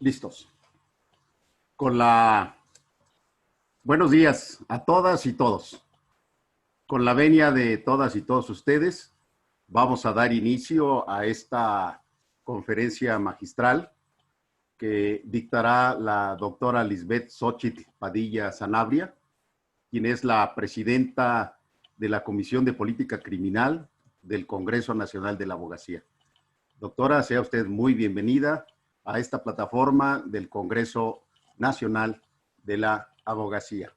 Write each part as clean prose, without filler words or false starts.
Listos. Con la... Buenos días a todas y todos. Con la venia de todas y todos ustedes, vamos a dar inicio a esta conferencia magistral que dictará la doctora Lisbeth Xochitl Padilla Sanabria, quien es la presidenta de la Comisión de Política Criminal del Congreso Nacional de la Abogacía. Doctora, sea usted muy bienvenida a esta plataforma del Congreso Nacional de la Abogacía.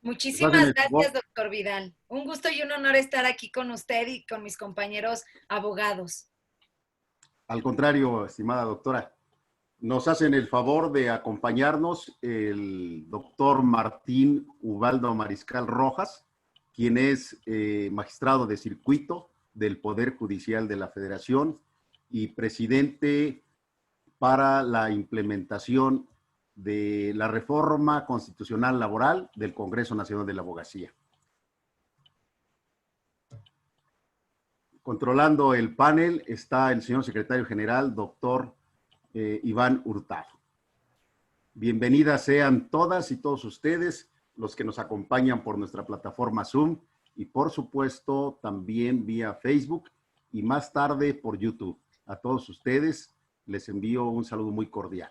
Muchísimas gracias, doctor Vidal. Un gusto y un honor estar aquí con usted y con mis compañeros abogados. Al contrario, estimada doctora, nos hacen el favor de acompañarnos el doctor Martín Ubaldo Mariscal Rojas, quien es magistrado de circuito del Poder Judicial de la Federación y presidente para la implementación de la reforma constitucional laboral del Congreso Nacional de la Abogacía. Controlando el panel está el señor secretario general, doctor Iván Hurtado. Bienvenidas sean todas y todos ustedes, los que nos acompañan por nuestra plataforma Zoom y por supuesto también vía Facebook y más tarde por YouTube. A todos ustedes les envío un saludo muy cordial.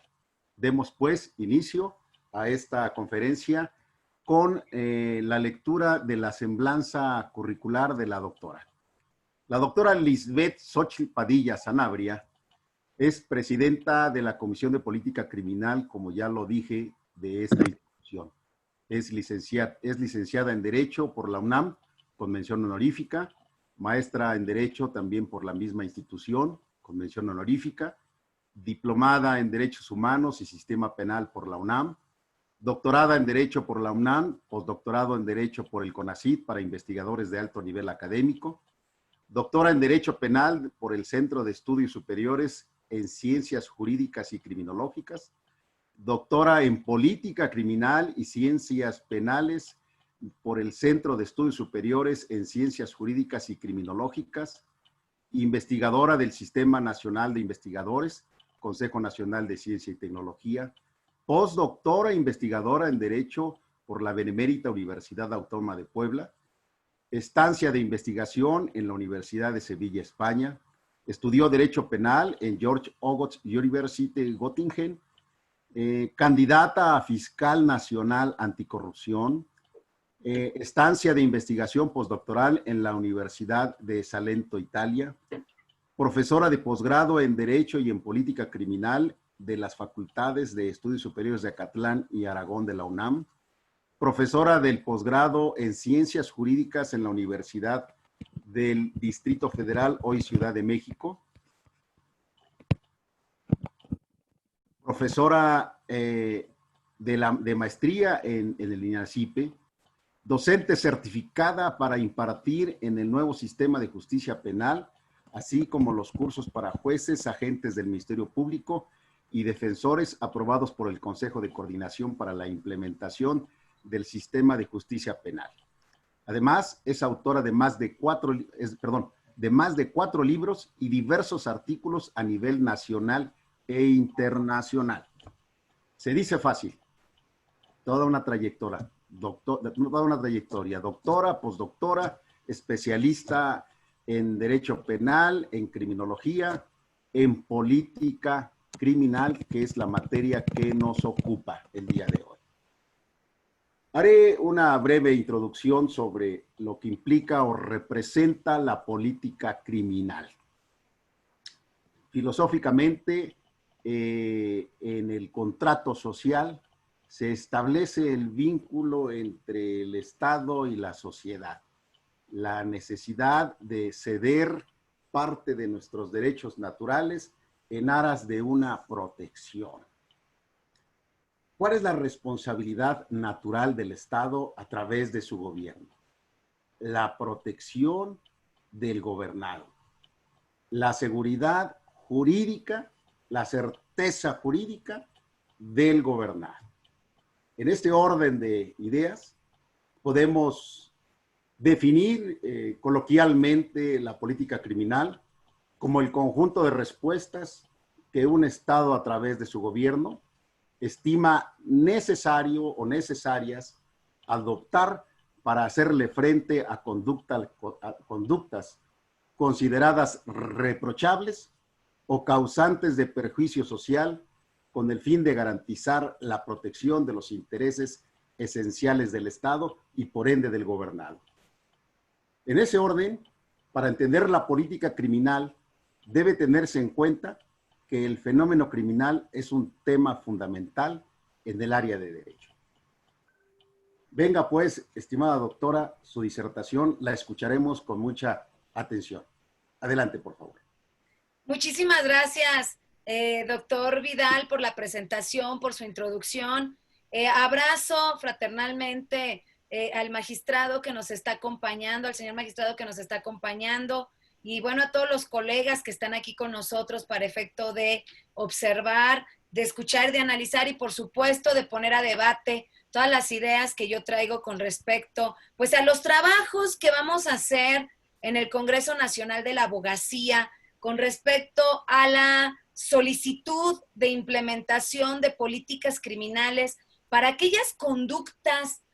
Demos pues inicio a esta conferencia con la lectura de la semblanza curricular de la doctora. La doctora Lisbeth Xochitl Padilla Sanabria es presidenta de la Comisión de Política Criminal, como ya lo dije, de esta institución. Es licenciada en Derecho por la UNAM, con mención honorífica, maestra en Derecho también por la misma institución, con mención honorífica, diplomada en Derechos Humanos y Sistema Penal por la UNAM, doctorada en Derecho por la UNAM, postdoctorado en Derecho por el CONACYT para investigadores de alto nivel académico, doctora en Derecho Penal por el Centro de Estudios Superiores en Ciencias Jurídicas y Criminológicas, doctora en Política Criminal y Ciencias Penales por el Centro de Estudios Superiores en Ciencias Jurídicas y Criminológicas, investigadora del Sistema Nacional de Investigadores, Consejo Nacional de Ciencia y Tecnología, postdoctora e investigadora en Derecho por la Benemérita Universidad Autónoma de Puebla, estancia de investigación en la Universidad de Sevilla, España, estudió Derecho Penal en George August University, Göttingen, candidata a Fiscal Nacional Anticorrupción, estancia de investigación postdoctoral en la Universidad de Salento, Italia, profesora de posgrado en Derecho y en Política Criminal de las Facultades de Estudios Superiores de Acatlán y Aragón de la UNAM, profesora del posgrado en Ciencias Jurídicas en la Universidad del Distrito Federal, hoy Ciudad de México, profesora de maestría en el INACIPE, docente certificada para impartir en el nuevo sistema de justicia penal, así como los cursos para jueces, agentes del Ministerio Público y defensores aprobados por el Consejo de Coordinación para la implementación del sistema de justicia penal. Además, es autora de más de cuatro libros y diversos artículos a nivel nacional e internacional. Se dice fácil, toda una trayectoria, doctora, postdoctora, especialista en Derecho Penal, en Criminología, en Política Criminal, que es la materia que nos ocupa el día de hoy. Haré una breve introducción sobre lo que implica o representa la política criminal. Filosóficamente, en el contrato social se establece el vínculo entre el Estado y la sociedad, la necesidad de ceder parte de nuestros derechos naturales en aras de una protección. ¿Cuál es la responsabilidad natural del Estado a través de su gobierno? La protección del gobernado, la seguridad jurídica, la certeza jurídica del gobernado. En este orden de ideas podemos definir coloquialmente la política criminal como el conjunto de respuestas que un Estado a través de su gobierno estima necesario o necesarias adoptar para hacerle frente a conductas consideradas reprochables o causantes de perjuicio social con el fin de garantizar la protección de los intereses esenciales del Estado y por ende del gobernado. En ese orden, para entender la política criminal, debe tenerse en cuenta que el fenómeno criminal es un tema fundamental en el área de derecho. Venga pues, estimada doctora, su disertación la escucharemos con mucha atención. Adelante, por favor. Muchísimas gracias, doctor Vidal, por la presentación, por su introducción. Abrazo fraternalmente al magistrado que nos está acompañando, al señor magistrado que nos está acompañando, y bueno, a todos los colegas que están aquí con nosotros para efecto de observar, de escuchar, de analizar y por supuesto de poner a debate todas las ideas que yo traigo con respecto pues a los trabajos que vamos a hacer en el Congreso Nacional de la Abogacía con respecto a la solicitud de implementación de políticas criminales para aquellas conductas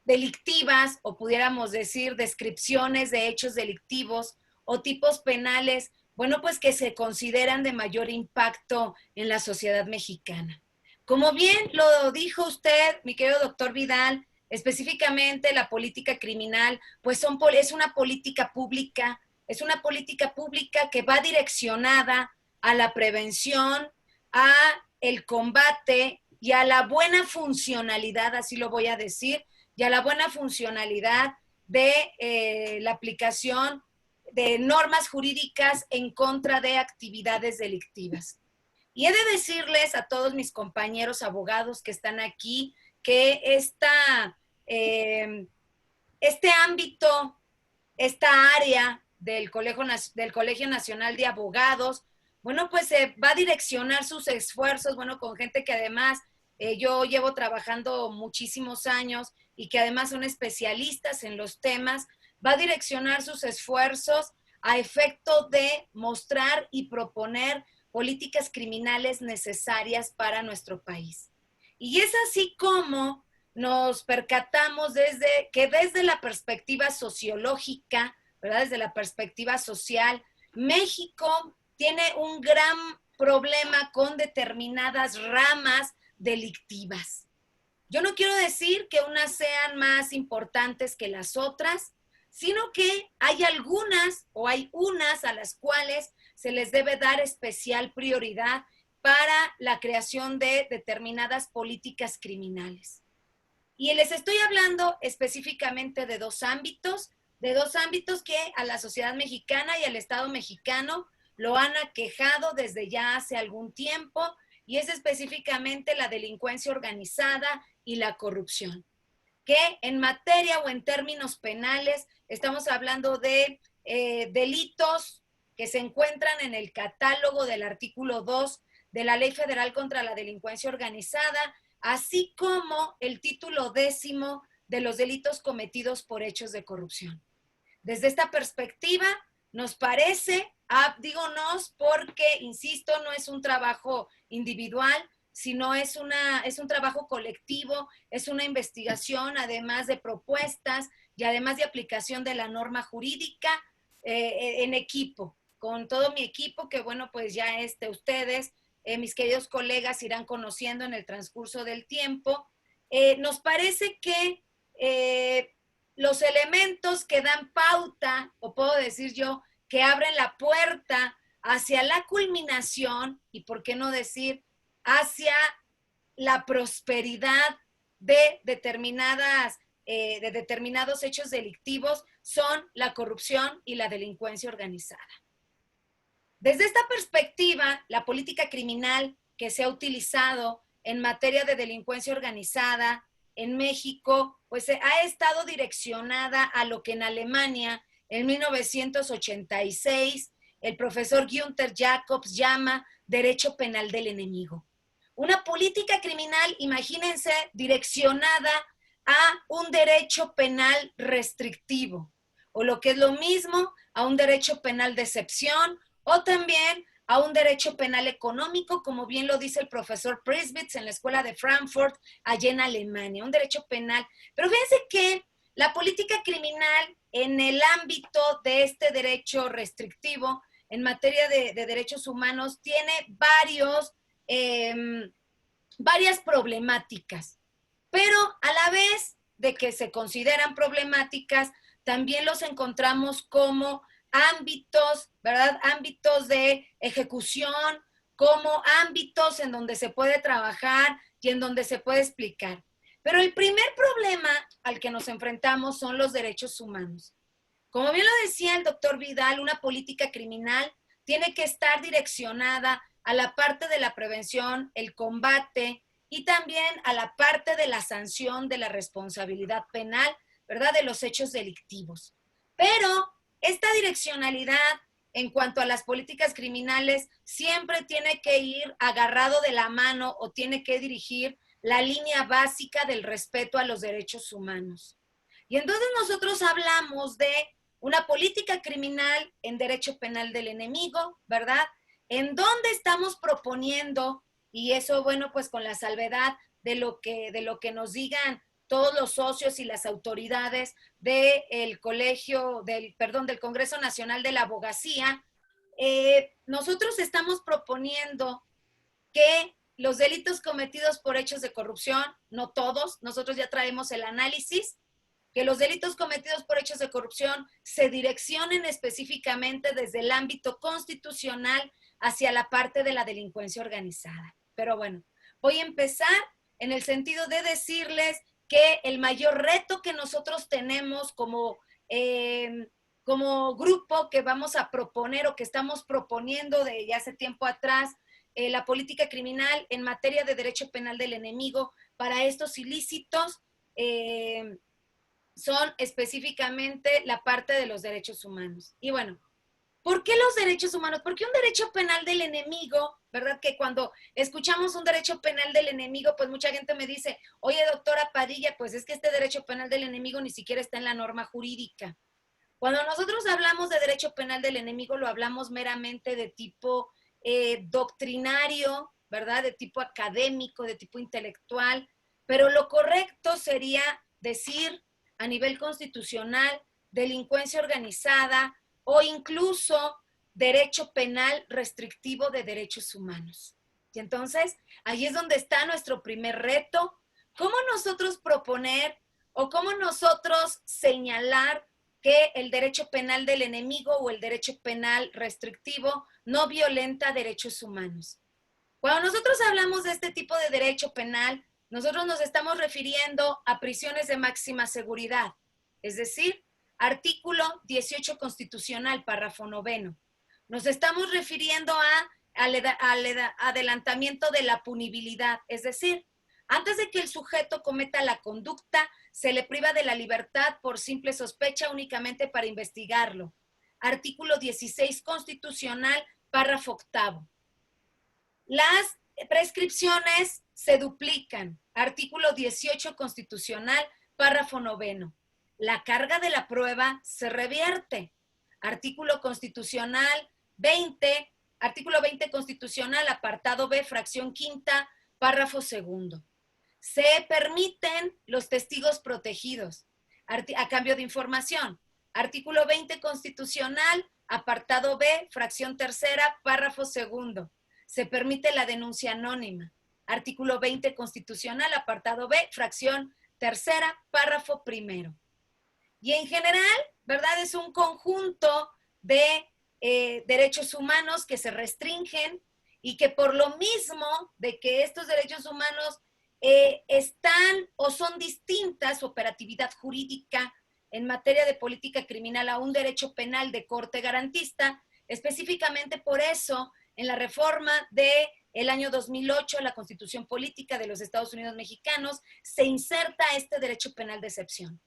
delictivas, o pudiéramos decir descripciones de hechos delictivos o tipos penales, bueno, pues que se consideran de mayor impacto en la sociedad mexicana. Como bien lo dijo usted, mi querido doctor Vidal, específicamente la política criminal, pues es una política pública, que va direccionada a la prevención, a el combate y a la buena funcionalidad, así lo voy a decir, y a la buena funcionalidad de la aplicación de normas jurídicas en contra de actividades delictivas. Y he de decirles a todos mis compañeros abogados que están aquí que este ámbito, esta área del Colegio Nacional de Abogados, bueno, pues va a direccionar sus esfuerzos, bueno, con gente que además yo llevo trabajando muchísimos años y que además son especialistas en los temas, va a direccionar sus esfuerzos a efecto de mostrar y proponer políticas criminales necesarias para nuestro país. Y es así como nos percatamos que desde la perspectiva sociológica, ¿verdad? Desde la perspectiva social, México tiene un gran problema con determinadas ramas delictivas. Yo no quiero decir que unas sean más importantes que las otras, sino que hay algunas o hay unas a las cuales se les debe dar especial prioridad para la creación de determinadas políticas criminales. Y les estoy hablando específicamente de dos ámbitos que a la sociedad mexicana y al Estado mexicano lo han aquejado desde ya hace algún tiempo, y es específicamente la delincuencia organizada y la corrupción, que en materia o en términos penales estamos hablando de delitos que se encuentran en el catálogo del artículo 2 de la Ley Federal contra la Delincuencia Organizada, así como el título 10 de los delitos cometidos por hechos de corrupción. Desde esta perspectiva, nos parece, porque, insisto, no es un trabajo individual, sino es un trabajo colectivo, es una investigación, además de propuestas y además de aplicación de la norma jurídica en equipo, con todo mi equipo, que bueno, pues ya ustedes, mis queridos colegas, irán conociendo en el transcurso del tiempo. Nos parece que los elementos que dan pauta, o puedo decir yo, que abren la puerta hacia la culminación, y por qué no decir, hacia la prosperidad de determinados hechos delictivos, son la corrupción y la delincuencia organizada. Desde esta perspectiva, la política criminal que se ha utilizado en materia de delincuencia organizada en México, pues ha estado direccionada a lo que en Alemania, en 1986, el profesor Günther Jacobs llama derecho penal del enemigo. Una política criminal, imagínense, direccionada a un derecho penal restrictivo, o lo que es lo mismo, a un derecho penal de excepción, o también a un derecho penal económico, como bien lo dice el profesor Prisbitz en la Escuela de Frankfurt, allá en Alemania, un derecho penal. Pero fíjense que la política criminal en el ámbito de este derecho restrictivo en materia de derechos humanos tiene varias problemáticas, pero a la vez de que se consideran problemáticas, también los encontramos como ámbitos, ¿verdad? Ámbitos de ejecución, como ámbitos en donde se puede trabajar y en donde se puede explicar. Pero el primer problema al que nos enfrentamos son los derechos humanos. Como bien lo decía el doctor Vidal, una política criminal tiene que estar direccionada a la parte de la prevención, el combate y también a la parte de la sanción de la responsabilidad penal, ¿verdad? De los hechos delictivos. Pero esta direccionalidad en cuanto a las políticas criminales siempre tiene que ir agarrado de la mano o tiene que dirigir la línea básica del respeto a los derechos humanos. Y entonces nosotros hablamos de una política criminal en derecho penal del enemigo, ¿verdad? En donde estamos proponiendo, y eso, bueno, pues con la salvedad de lo que nos digan todos los socios y las autoridades del del Congreso Nacional de la Abogacía, nosotros estamos proponiendo que los delitos cometidos por hechos de corrupción, no todos, nosotros ya traemos el análisis, que los delitos cometidos por hechos de corrupción se direccionen específicamente desde el ámbito constitucional hacia la parte de la delincuencia organizada. Pero bueno, voy a empezar en el sentido de decirles que el mayor reto que nosotros tenemos como grupo que vamos a proponer o que estamos proponiendo de ya hace tiempo atrás, la política criminal en materia de derecho penal del enemigo para estos ilícitos, son específicamente la parte de los derechos humanos. Y bueno, ¿por qué los derechos humanos? Porque un derecho penal del enemigo, ¿verdad? Que cuando escuchamos un derecho penal del enemigo, pues mucha gente me dice, oye, doctora Padilla, pues es que este derecho penal del enemigo ni siquiera está en la norma jurídica. Cuando nosotros hablamos de derecho penal del enemigo, lo hablamos meramente de tipo doctrinario, ¿verdad? De tipo académico, de tipo intelectual, pero lo correcto sería decir a nivel constitucional, delincuencia organizada o incluso derecho penal restrictivo de derechos humanos. Y entonces, ahí es donde está nuestro primer reto. ¿Cómo nosotros proponer o cómo nosotros señalar que el derecho penal del enemigo o el derecho penal restrictivo no violenta derechos humanos? Cuando nosotros hablamos de este tipo de derecho penal, nosotros nos estamos refiriendo a prisiones de máxima seguridad, es decir, artículo 18 constitucional, párrafo 9. Nos estamos refiriendo al adelantamiento de la punibilidad, es decir, antes de que el sujeto cometa la conducta, se le priva de la libertad por simple sospecha únicamente para investigarlo. Artículo 16 constitucional, párrafo 8. Las prescripciones se duplican. Artículo 18 constitucional, párrafo 9. La carga de la prueba se revierte. Artículo constitucional 20, artículo 20 constitucional, apartado B, fracción quinta, párrafo 2. Se permiten los testigos protegidos a cambio de información. Artículo 20 constitucional, apartado B, fracción tercera, párrafo 2. Se permite la denuncia anónima. Artículo 20 constitucional, apartado B, fracción tercera, párrafo 1. Y en general, ¿verdad? Es un conjunto de derechos humanos que se restringen y que por lo mismo de que estos derechos humanos están o son distintas su operatividad jurídica en materia de política criminal a un derecho penal de corte garantista, específicamente por eso en la reforma del año 2008, la Constitución Política de los Estados Unidos Mexicanos, se inserta este derecho penal de excepción.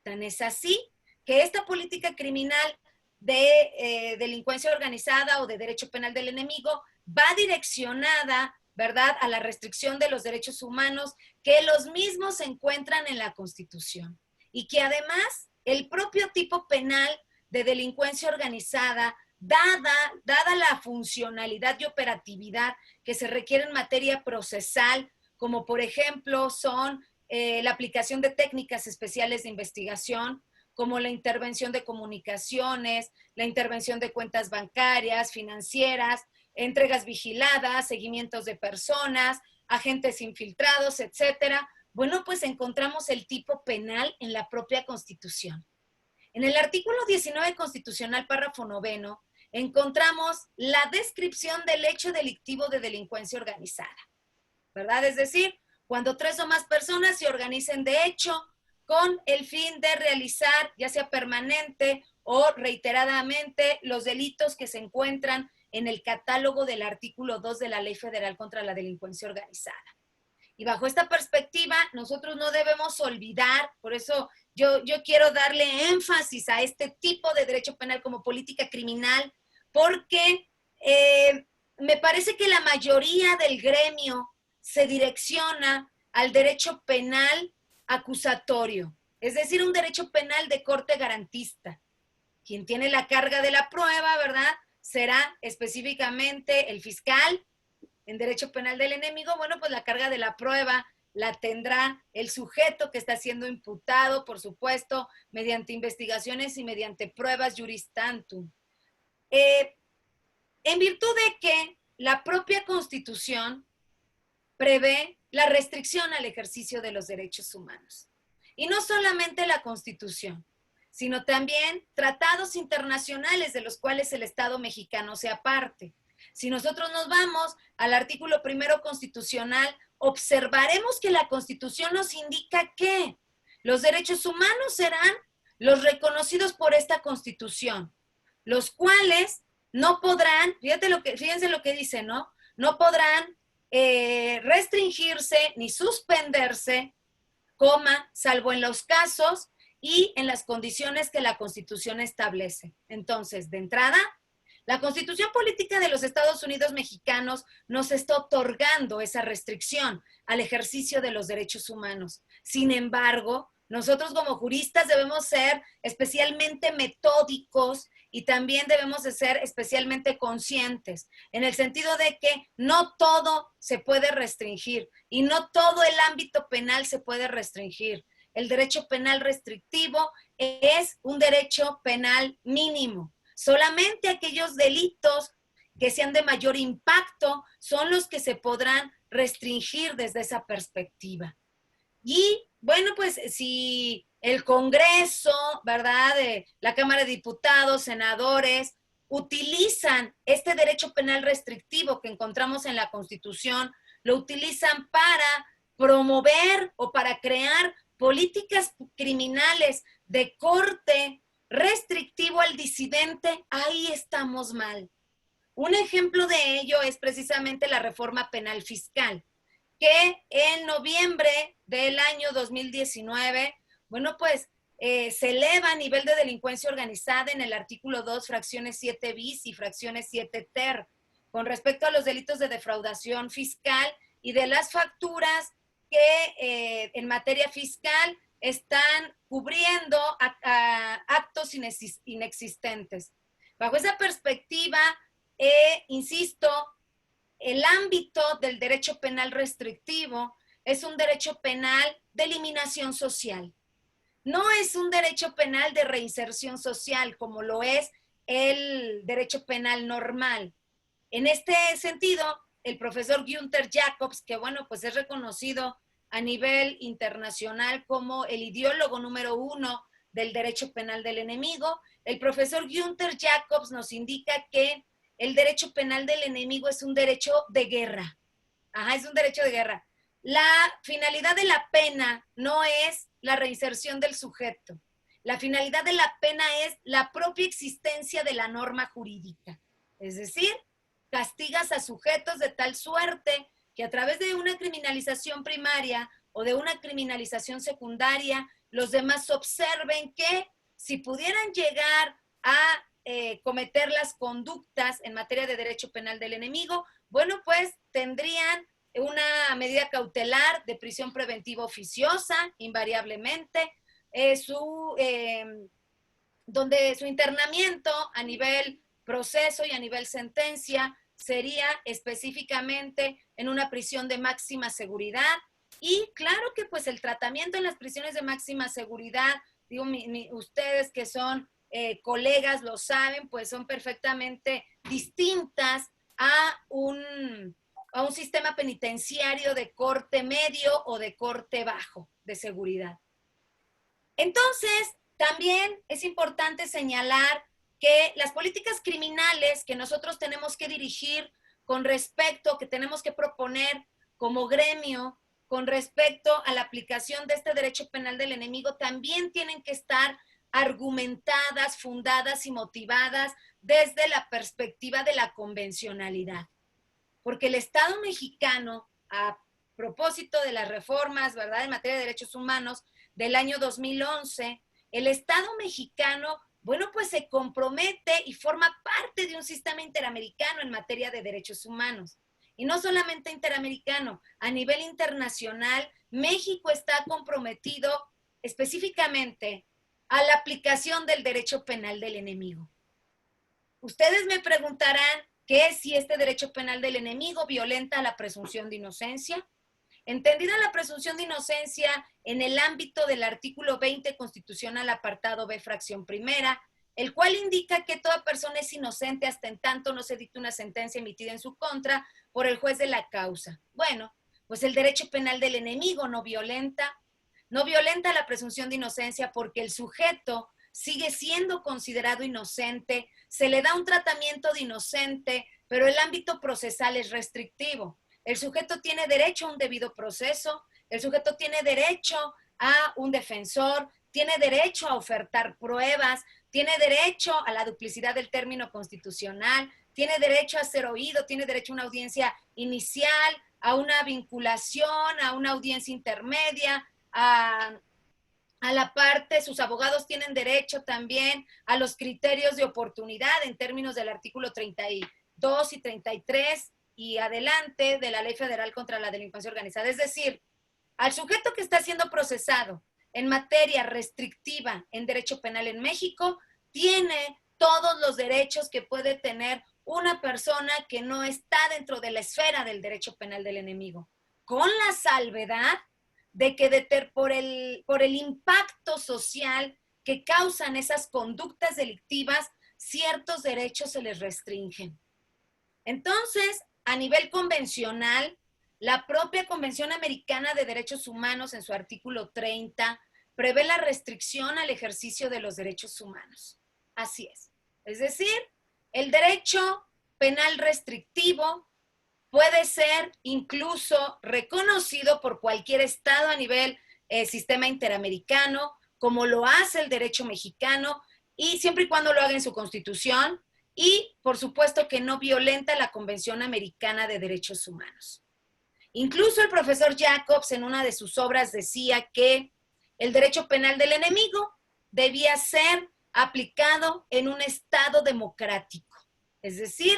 Tan es así que esta política criminal de delincuencia organizada o de derecho penal del enemigo va direccionada, ¿verdad?, a la restricción de los derechos humanos que los mismos se encuentran en la Constitución. Y que además el propio tipo penal de delincuencia organizada dada la funcionalidad y operatividad que se requiere en materia procesal, como por ejemplo son la aplicación de técnicas especiales de investigación, como la intervención de comunicaciones, la intervención de cuentas bancarias, financieras, entregas vigiladas, seguimientos de personas, agentes infiltrados, etcétera. Bueno, pues encontramos el tipo penal en la propia Constitución. En el artículo 19 constitucional, párrafo 9, encontramos la descripción del hecho delictivo de delincuencia organizada, ¿verdad? Es decir, cuando 3 o más personas se organicen de hecho con el fin de realizar, ya sea permanente o reiteradamente, los delitos que se encuentran en el catálogo del artículo 2 de la Ley Federal contra la Delincuencia Organizada. Y bajo esta perspectiva, nosotros no debemos olvidar, por eso yo quiero darle énfasis a este tipo de derecho penal como política criminal, porque me parece que la mayoría del gremio se direcciona al derecho penal acusatorio, es decir, un derecho penal de corte garantista. Quien tiene la carga de la prueba, ¿verdad?, será específicamente el fiscal. En derecho penal del enemigo, bueno, pues la carga de la prueba la tendrá el sujeto que está siendo imputado, por supuesto, mediante investigaciones y mediante pruebas juris tantum. En virtud de que la propia Constitución prevé la restricción al ejercicio de los derechos humanos. Y no solamente la Constitución, sino también tratados internacionales de los cuales el Estado mexicano sea parte. Si nosotros nos vamos al artículo 1 constitucional, observaremos que la Constitución nos indica que los derechos humanos serán los reconocidos por esta Constitución, los cuales no podrán, fíjense lo que dice, ¿no? No podrán restringirse ni suspenderse, salvo en los casos y en las condiciones que la Constitución establece. Entonces, de entrada, la Constitución Política de los Estados Unidos Mexicanos nos está otorgando esa restricción al ejercicio de los derechos humanos. Sin embargo, nosotros como juristas debemos ser especialmente metódicos y también debemos de ser especialmente conscientes, en el sentido de que no todo se puede restringir y no todo el ámbito penal se puede restringir. El derecho penal restrictivo es un derecho penal mínimo. Solamente aquellos delitos que sean de mayor impacto son los que se podrán restringir desde esa perspectiva. Y bueno, pues si el Congreso, ¿verdad?, la Cámara de Diputados, senadores, utilizan este derecho penal restrictivo que encontramos en la Constitución, lo utilizan para promover o para crear políticas criminales de corte restrictivo al disidente, ahí estamos mal. Un ejemplo de ello es precisamente la reforma penal fiscal, que en noviembre del año 2019, bueno, pues se eleva a nivel de delincuencia organizada en el artículo 2, fracciones 7 bis y fracciones 7 ter, con respecto a los delitos de defraudación fiscal y de las facturas que en materia fiscal están cubriendo actos inexistentes. Bajo esa perspectiva, insisto, el ámbito del derecho penal restrictivo es un derecho penal de eliminación social. No es un derecho penal de reinserción social como lo es el derecho penal normal. En este sentido, el profesor Günther Jacobs, que bueno, pues es reconocido a nivel internacional como el ideólogo número 1 del derecho penal del enemigo, el profesor Günther Jacobs nos indica que el derecho penal del enemigo es un derecho de guerra. Ajá, es un derecho de guerra. La finalidad de la pena no es la reinserción del sujeto. La finalidad de la pena es la propia existencia de la norma jurídica. Es decir, castigas a sujetos de tal suerte que a través de una criminalización primaria o de una criminalización secundaria, los demás observen que si pudieran llegar a cometer las conductas en materia de derecho penal del enemigo, bueno, pues tendrían una medida cautelar de prisión preventiva oficiosa, invariablemente, donde su internamiento a nivel proceso y a nivel sentencia sería específicamente en una prisión de máxima seguridad. Y claro que pues el tratamiento en las prisiones de máxima seguridad, digo, ustedes que son colegas lo saben, pues son perfectamente distintas a un sistema penitenciario de corte medio o de corte bajo de seguridad. Entonces, también es importante señalar que las políticas criminales que nosotros tenemos que dirigir con respecto, que tenemos que proponer como gremio, con respecto a la aplicación de este derecho penal del enemigo, también tienen que estar argumentadas, fundadas y motivadas desde la perspectiva de la convencionalidad. Porque el Estado mexicano, a propósito de las reformas, ¿verdad?, en materia de derechos humanos del año 2011, el Estado mexicano, bueno, pues se compromete y forma parte de un sistema interamericano en materia de derechos humanos. Y no solamente interamericano, a nivel internacional, México está comprometido específicamente a la aplicación del derecho penal del enemigo. Ustedes me preguntarán que si este derecho penal del enemigo violenta la presunción de inocencia. Entendida la presunción de inocencia en el ámbito del artículo 20 constitucional apartado B fracción primera, el cual indica que toda persona es inocente hasta en tanto no se dicte una sentencia emitida en su contra por el juez de la causa. Bueno, pues el derecho penal del enemigo no violenta la presunción de inocencia porque el sujeto sigue siendo considerado inocente, se le da un tratamiento de inocente, pero el ámbito procesal es restrictivo. El sujeto tiene derecho a un debido proceso, el sujeto tiene derecho a un defensor, tiene derecho a ofertar pruebas, tiene derecho a la duplicidad del término constitucional, tiene derecho a ser oído, tiene derecho a una audiencia inicial, a una vinculación, a una audiencia intermedia, a la parte, sus abogados tienen derecho también a los criterios de oportunidad en términos del artículo 32 y 33 y adelante de la Ley Federal contra la Delincuencia Organizada. Es decir, al sujeto que está siendo procesado en materia restrictiva en derecho penal en México, tiene todos los derechos que puede tener una persona que no está dentro de la esfera del derecho penal del enemigo, con la salvedad de que por el impacto social que causan esas conductas delictivas, ciertos derechos se les restringen. Entonces, a nivel convencional, la propia Convención Americana de Derechos Humanos en su artículo 30 prevé la restricción al ejercicio de los derechos humanos. Así es. Es decir, el derecho penal restrictivo puede ser incluso reconocido por cualquier estado a nivel sistema interamericano, como lo hace el derecho mexicano, y siempre y cuando lo haga en su constitución, y por supuesto que no violenta la Convención Americana de Derechos Humanos. Incluso el profesor Jacobs en una de sus obras decía que el derecho penal del enemigo debía ser aplicado en un estado democrático. Es decir,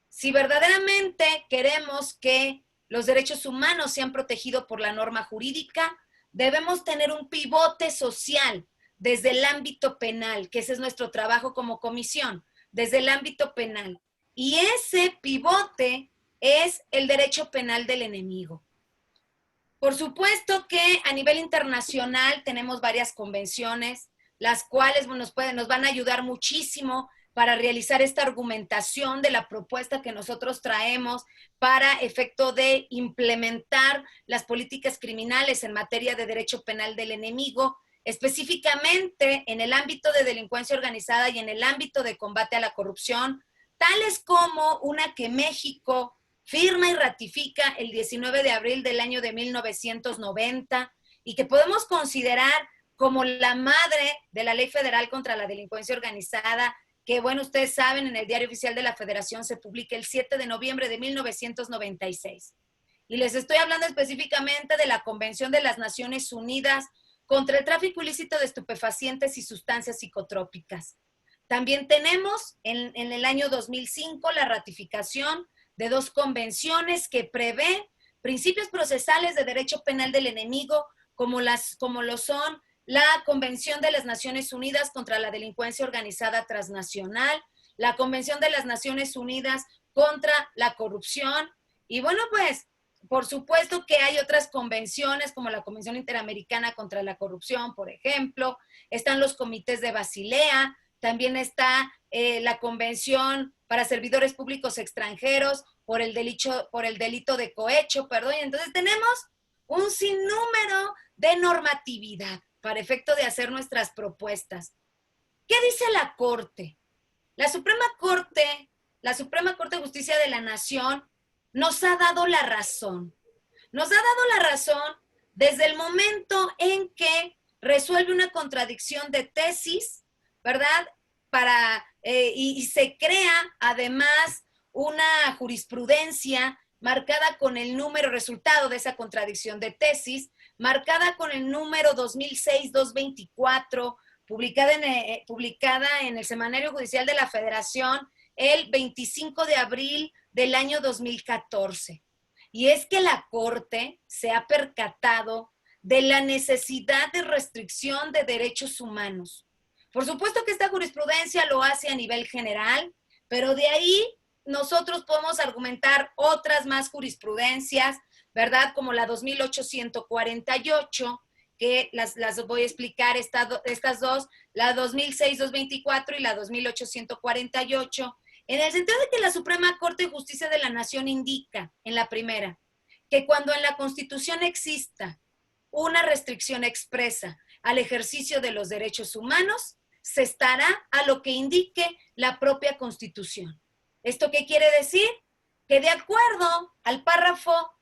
si verdaderamente queremos que los derechos humanos sean protegidos por la norma jurídica, debemos tener un pivote social desde el ámbito penal, que ese es nuestro trabajo como comisión, desde el ámbito penal. Y ese pivote es el derecho penal del enemigo. Por supuesto que a nivel internacional tenemos varias convenciones, las cuales nos van a ayudar muchísimo para realizar esta argumentación de la propuesta que nosotros traemos para efecto de implementar las políticas criminales en materia de derecho penal del enemigo, específicamente en el ámbito de delincuencia organizada y en el ámbito de combate a la corrupción, tales como una que México firma y ratifica el 19 de abril del año de 1990 y que podemos considerar como la madre de la Ley Federal contra la Delincuencia Organizada, que bueno, ustedes saben, en el Diario Oficial de la Federación se publica el 7 de noviembre de 1996. Y les estoy hablando específicamente de la Convención de las Naciones Unidas contra el tráfico ilícito de estupefacientes y sustancias psicotrópicas. También tenemos en el año 2005 la ratificación de dos convenciones que prevén principios procesales de derecho penal del enemigo, como lo son la Convención de las Naciones Unidas contra la Delincuencia Organizada Transnacional la Convención de las Naciones Unidas contra la Corrupción. Y bueno, pues, por supuesto que hay otras convenciones, como la Convención Interamericana contra la Corrupción, por ejemplo. Están los comités de Basilea, también está la Convención para Servidores Públicos Extranjeros por el delito de cohecho, perdón. Y entonces tenemos un sinnúmero de normatividad para efecto de hacer nuestras propuestas. ¿Qué dice la Corte? La Suprema Corte de Justicia de la Nación nos ha dado la razón. Nos ha dado la razón desde el momento en que resuelve una contradicción de tesis, ¿verdad? Y se crea además una jurisprudencia marcada con el número resultado de esa contradicción de tesis, marcada con el número 2006-224, publicada en el Semanario Judicial de la Federación el 25 de abril del año 2014. Y es que la Corte se ha percatado de la necesidad de restricción de derechos humanos. Por supuesto que esta jurisprudencia lo hace a nivel general, pero de ahí nosotros podemos argumentar otras más jurisprudencias, ¿verdad? Como la 2848, que las voy a explicar estas dos, la 2006-224 y la 2848, en el sentido de que la Suprema Corte de Justicia de la Nación indica, en la primera, que cuando en la Constitución exista una restricción expresa al ejercicio de los derechos humanos, se estará a lo que indique la propia Constitución. ¿Esto qué quiere decir? Que de acuerdo al párrafo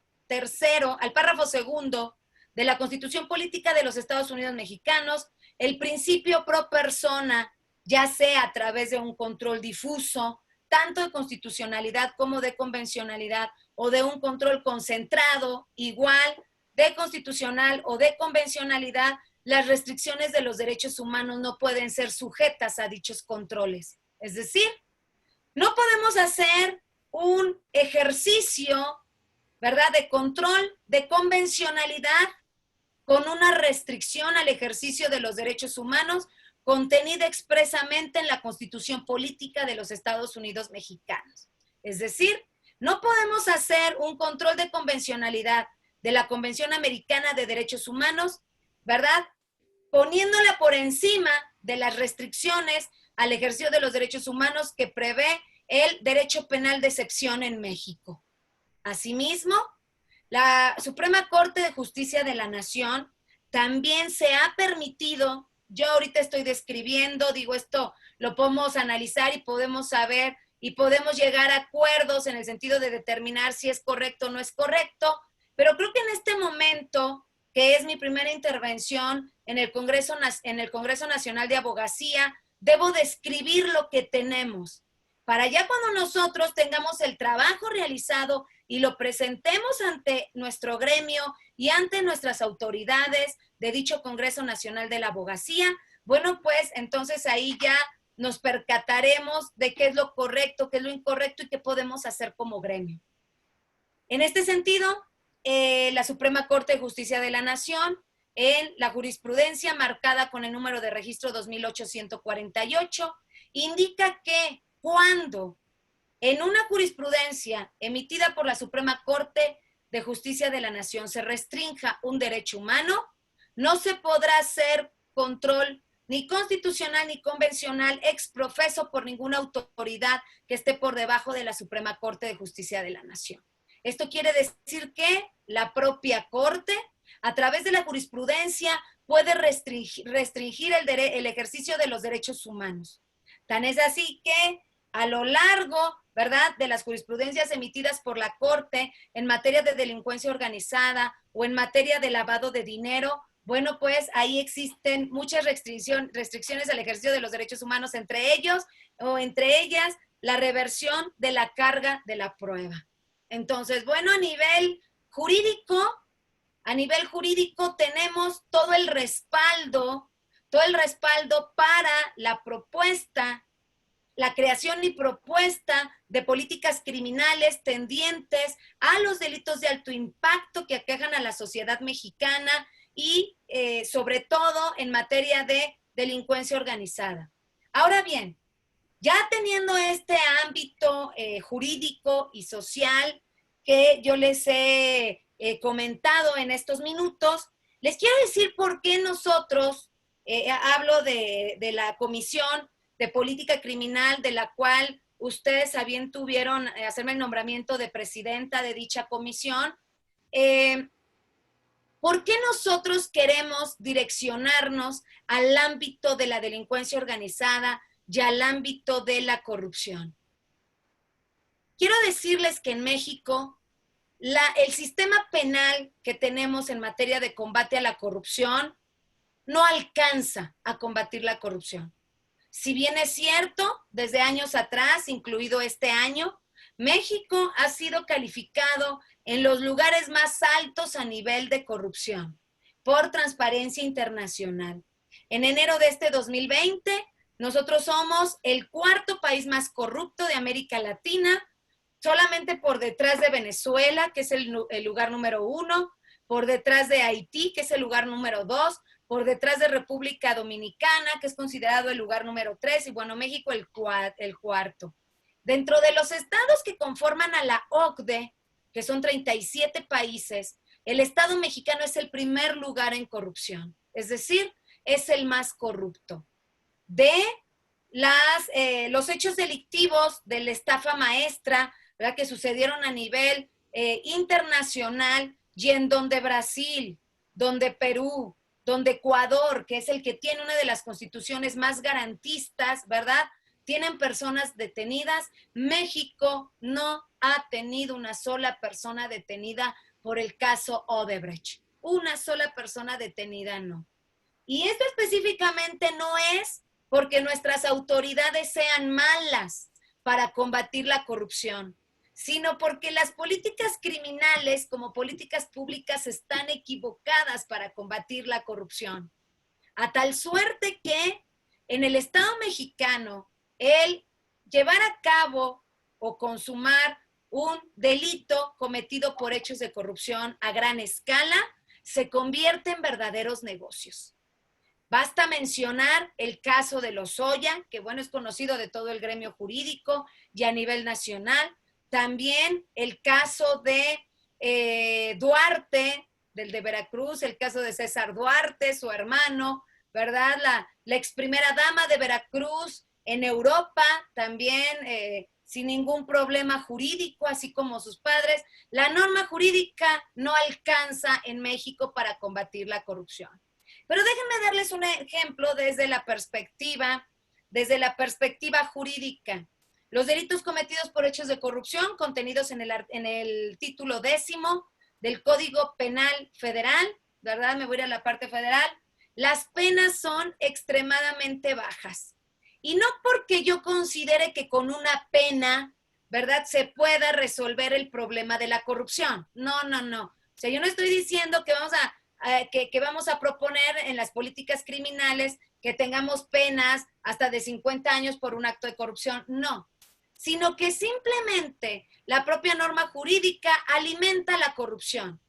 segundo de la Constitución Política de los Estados Unidos Mexicanos, el principio pro persona, ya sea a través de un control difuso, tanto de constitucionalidad como de convencionalidad, o de un control concentrado, igual, de constitucional o de convencionalidad, las restricciones de los derechos humanos no pueden ser sujetas a dichos controles. Es decir, no podemos hacer un ejercicio, ¿verdad?, de control, de convencionalidad, con una restricción al ejercicio de los derechos humanos contenida expresamente en la Constitución Política de los Estados Unidos Mexicanos. Es decir, no podemos hacer un control de convencionalidad de la Convención Americana de Derechos Humanos, ¿verdad?, poniéndola por encima de las restricciones al ejercicio de los derechos humanos que prevé el derecho penal de excepción en México. Asimismo, la Suprema Corte de Justicia de la Nación también se ha permitido, yo ahorita estoy describiendo, digo, esto lo podemos analizar y podemos saber y podemos llegar a acuerdos en el sentido de determinar si es correcto o no es correcto, pero creo que en este momento, que es mi primera intervención en el Congreso Nacional de Abogacía, debo describir lo que tenemos. Para ya cuando nosotros tengamos el trabajo realizado y lo presentemos ante nuestro gremio y ante nuestras autoridades de dicho Congreso Nacional de la Abogacía, bueno, pues entonces ahí ya nos percataremos de qué es lo correcto, qué es lo incorrecto y qué podemos hacer como gremio. En este sentido, la Suprema Corte de Justicia de la Nación, en la jurisprudencia marcada con el número de registro 2848, indica que cuando en una jurisprudencia emitida por la Suprema Corte de Justicia de la Nación se restrinja un derecho humano, no se podrá hacer control ni constitucional ni convencional ex profeso por ninguna autoridad que esté por debajo de la Suprema Corte de Justicia de la Nación. Esto quiere decir que la propia Corte, a través de la jurisprudencia, puede restringir el ejercicio de los derechos humanos. Tan es así que a lo largo, ¿verdad?, de las jurisprudencias emitidas por la Corte en materia de delincuencia organizada o en materia de lavado de dinero, bueno, pues ahí existen muchas restricciones al ejercicio de los derechos humanos, entre ellas, la reversión de la carga de la prueba. Entonces, bueno, a nivel jurídico tenemos todo el respaldo para la propuesta, la creación y propuesta de políticas criminales tendientes a los delitos de alto impacto que aquejan a la sociedad mexicana y sobre todo en materia de delincuencia organizada. Ahora bien, Ya teniendo este ámbito jurídico y social que yo les he comentado en estos minutos, les quiero decir por qué nosotros, hablo de la Comisión de Política Criminal, de la cual ustedes a bien tuvieron hacerme el nombramiento de presidenta de dicha comisión. ¿Por qué nosotros queremos direccionarnos al ámbito de la delincuencia organizada y al ámbito de la corrupción? Quiero decirles que en México el sistema penal que tenemos en materia de combate a la corrupción no alcanza a combatir la corrupción. Si bien es cierto, desde años atrás, incluido este año, México ha sido calificado en los lugares más altos a nivel de corrupción por Transparencia Internacional. En enero de este 2020, nosotros somos el cuarto país más corrupto de América Latina, solamente por detrás de Venezuela, que es el lugar número 1, por detrás de Haití, que es el lugar número 2, por detrás de República Dominicana, que es considerado el lugar número 3, y bueno, México el cuarto. Dentro de los estados que conforman a la OCDE, que son 37 países, el estado mexicano es el primer lugar en corrupción, es decir, es el más corrupto. De los hechos delictivos de la estafa maestra, ¿verdad?, que sucedieron a nivel internacional, y en donde Brasil, donde Perú, donde Ecuador, que es el que tiene una de las constituciones más garantistas, ¿verdad?, tienen personas detenidas. México no ha tenido una sola persona detenida por el caso Odebrecht. Una sola persona detenida no. Y esto específicamente no es porque nuestras autoridades sean malas para combatir la corrupción, sino porque las políticas criminales como políticas públicas están equivocadas para combatir la corrupción. A tal suerte que en el Estado mexicano, el llevar a cabo o consumar un delito cometido por hechos de corrupción a gran escala se convierte en verdaderos negocios. Basta mencionar el caso de Lozoya, que bueno, es conocido de todo el gremio jurídico y a nivel nacional. También el caso de Duarte, del de Veracruz, el caso de César Duarte, su hermano, ¿verdad? La ex primera dama de Veracruz en Europa, también sin ningún problema jurídico, así como sus padres. La norma jurídica no alcanza en México para combatir la corrupción. Pero déjenme darles un ejemplo desde la perspectiva jurídica. Los delitos cometidos por hechos de corrupción contenidos en el título 10º del Código Penal Federal, ¿verdad? Me voy a ir a la parte federal. Las penas son extremadamente bajas. Y no porque yo considere que con una pena, ¿verdad?, se pueda resolver el problema de la corrupción. No, no, no. O sea, yo no estoy diciendo que vamos a proponer en las políticas criminales que tengamos penas hasta de 50 años por un acto de corrupción. No. Sino que simplemente la propia norma jurídica alimenta la corrupción.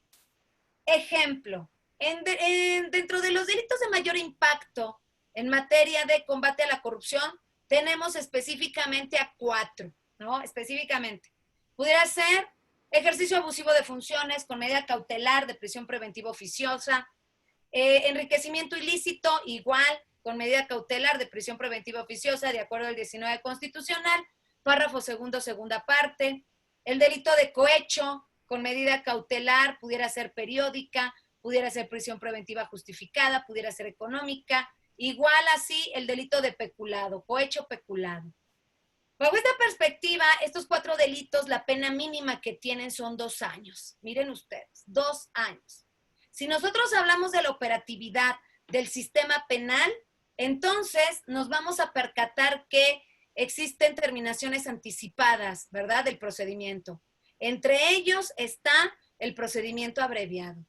Ejemplo, dentro de los delitos de mayor impacto en materia de combate a la corrupción, tenemos específicamente a 4, ¿no? Específicamente. Pudiera ser ejercicio abusivo de funciones con medida cautelar de prisión preventiva oficiosa, enriquecimiento ilícito, igual, con medida cautelar de prisión preventiva oficiosa, de acuerdo al 19 constitucional, párrafo segundo, segunda parte. El delito de cohecho con medida cautelar pudiera ser periódica, pudiera ser prisión preventiva justificada, pudiera ser económica. Igual así el delito de peculado, cohecho peculado. Bajo esta perspectiva, estos 4 delitos, la pena mínima que tienen son 2 años. Miren ustedes, 2 años. Si nosotros hablamos de la operatividad del sistema penal, entonces nos vamos a percatar que existen terminaciones anticipadas, ¿verdad?, del procedimiento. Entre ellos está el procedimiento abreviado.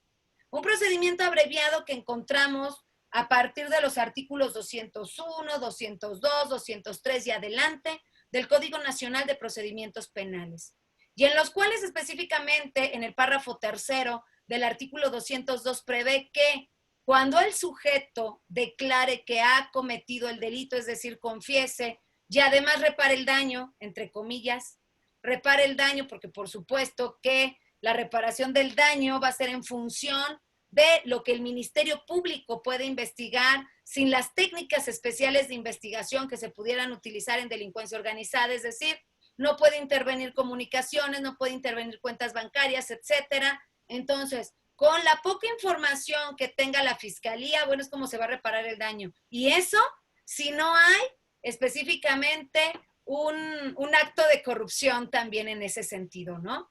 Un procedimiento abreviado que encontramos a partir de los artículos 201, 202, 203 y adelante del Código Nacional de Procedimientos Penales, y en los cuales específicamente en el párrafo 3º del artículo 202 prevé que cuando el sujeto declare que ha cometido el delito, es decir, confiese y además repare el daño, entre comillas, repare el daño, porque por supuesto que la reparación del daño va a ser en función de lo que el Ministerio Público puede investigar sin las técnicas especiales de investigación que se pudieran utilizar en delincuencia organizada, es decir, no puede intervenir comunicaciones, no puede intervenir cuentas bancarias, etcétera. Entonces, con la poca información que tenga la Fiscalía, bueno, es como se va a reparar el daño. Y eso, si no hay específicamente un acto de corrupción también en ese sentido, ¿no?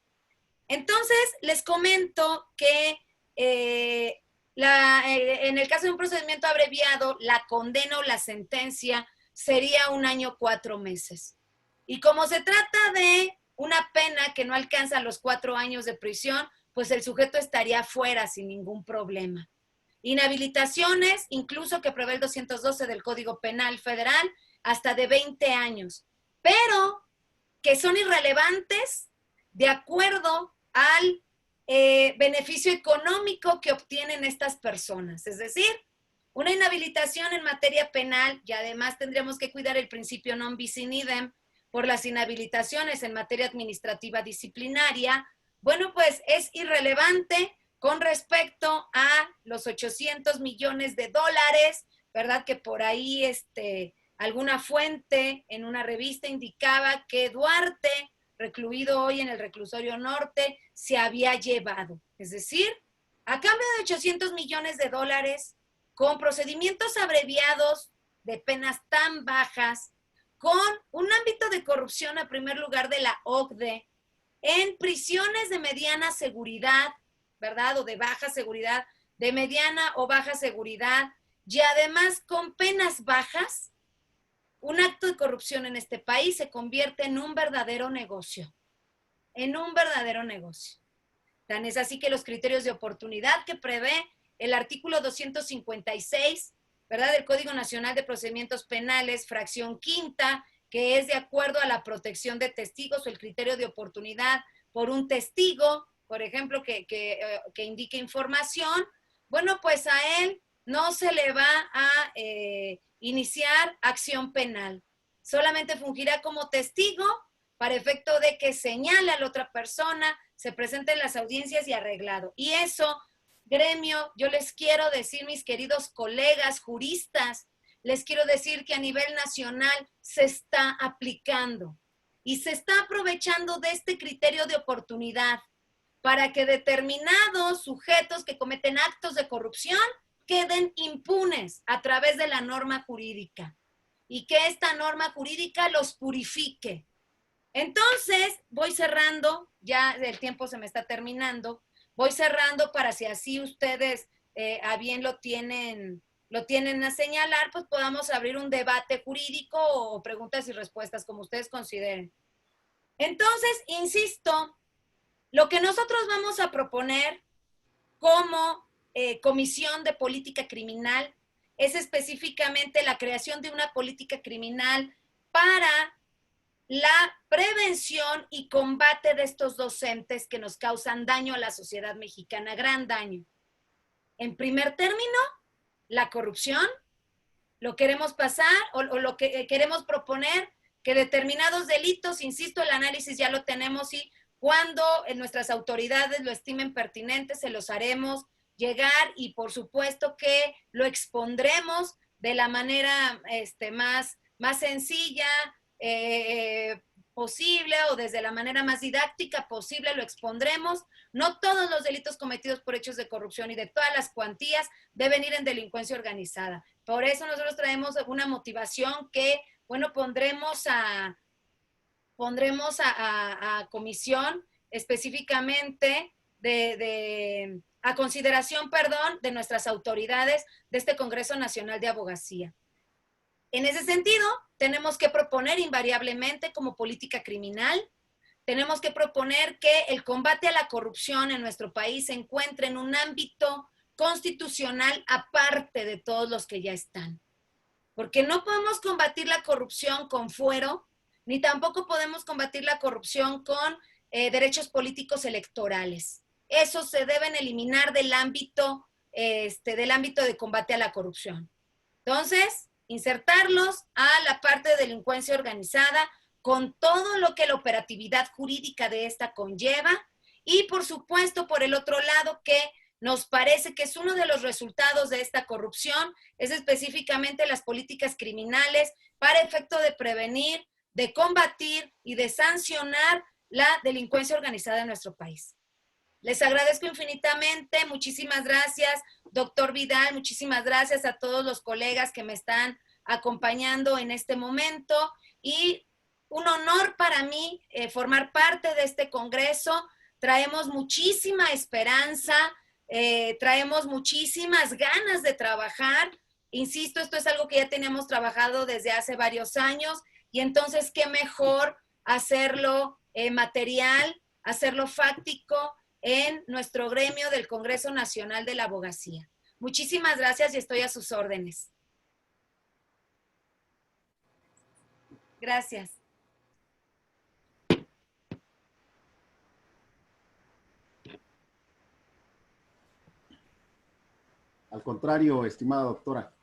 Entonces, les comento que en el caso de un procedimiento abreviado, la condena o la sentencia sería 1 año 4 meses. Y como se trata de una pena que no alcanza los 4 años de prisión, pues el sujeto estaría fuera sin ningún problema. Inhabilitaciones, incluso que prevé el 212 del Código Penal Federal, hasta de 20 años, pero que son irrelevantes de acuerdo al beneficio económico que obtienen estas personas. Es decir, una inhabilitación en materia penal, y además tendríamos que cuidar el principio non bis in idem por las inhabilitaciones en materia administrativa disciplinaria, bueno, pues es irrelevante con respecto a los 800 millones de dólares, ¿verdad? Que por ahí alguna fuente en una revista indicaba que Duarte, recluido hoy en el reclusorio norte, se había llevado. Es decir, a cambio de 800 millones de dólares, con procedimientos abreviados de penas tan bajas, con un ámbito de corrupción a primer lugar de la OCDE, en prisiones de mediana seguridad, ¿verdad? O de baja seguridad, de mediana o baja seguridad, y además con penas bajas, un acto de corrupción en este país se convierte en un verdadero negocio. En un verdadero negocio. Tan es así que los criterios de oportunidad que prevé el artículo 256, ¿verdad? Del Código Nacional de Procedimientos Penales, fracción quinta, que es de acuerdo a la protección de testigos o el criterio de oportunidad por un testigo, por ejemplo, que indique información, bueno, pues a él no se le va a iniciar acción penal. Solamente fungirá como testigo para efecto de que señale a la otra persona, se presente en las audiencias y arreglado. Y eso, gremio, yo les quiero decir, mis queridos colegas juristas, les quiero decir que a nivel nacional se está aplicando y se está aprovechando de este criterio de oportunidad para que determinados sujetos que cometen actos de corrupción queden impunes a través de la norma jurídica y que esta norma jurídica los purifique. Entonces, voy cerrando, ya el tiempo se me está terminando, voy cerrando para si así ustedes a bien lo tienen a señalar, pues podamos abrir un debate jurídico o preguntas y respuestas, como ustedes consideren. Entonces, insisto, lo que nosotros vamos a proponer como Comisión de Política Criminal es específicamente la creación de una política criminal para la prevención y combate de estos docentes que nos causan daño a la sociedad mexicana, gran daño. En primer término, la corrupción, lo queremos pasar o lo que queremos proponer, que determinados delitos, insisto, el análisis ya lo tenemos y cuando nuestras autoridades lo estimen pertinente, se los haremos llegar y por supuesto que lo expondremos de la manera más sencilla, posible o desde la manera más didáctica posible lo expondremos. No todos los delitos cometidos por hechos de corrupción y de todas las cuantías deben ir en delincuencia organizada. Por eso nosotros traemos una motivación que, bueno, pondremos a comisión específicamente a consideración, de nuestras autoridades de este Congreso Nacional de Abogacía. En ese sentido, tenemos que proponer invariablemente como política criminal, tenemos que proponer que el combate a la corrupción en nuestro país se encuentre en un ámbito constitucional aparte de todos los que ya están. Porque no podemos combatir la corrupción con fuero, ni tampoco podemos combatir la corrupción con derechos políticos electorales. Esos se deben eliminar del ámbito de combate a la corrupción. Entonces, insertarlos a la parte de delincuencia organizada con todo lo que la operatividad jurídica de esta conlleva y, por supuesto, por el otro lado, que nos parece que es uno de los resultados de esta corrupción, es específicamente las políticas criminales para efecto de prevenir, de combatir y de sancionar la delincuencia organizada en nuestro país. Les agradezco infinitamente, muchísimas gracias, doctor Vidal, muchísimas gracias a todos los colegas que me están acompañando en este momento y un honor para mí formar parte de este congreso. Traemos muchísima esperanza, traemos muchísimas ganas de trabajar. Insisto, esto es algo que ya teníamos trabajado desde hace varios años y entonces qué mejor hacerlo material, hacerlo fáctico en nuestro gremio del Congreso Nacional de la Abogacía. Muchísimas gracias y estoy a sus órdenes. Gracias. Al contrario, estimada doctora,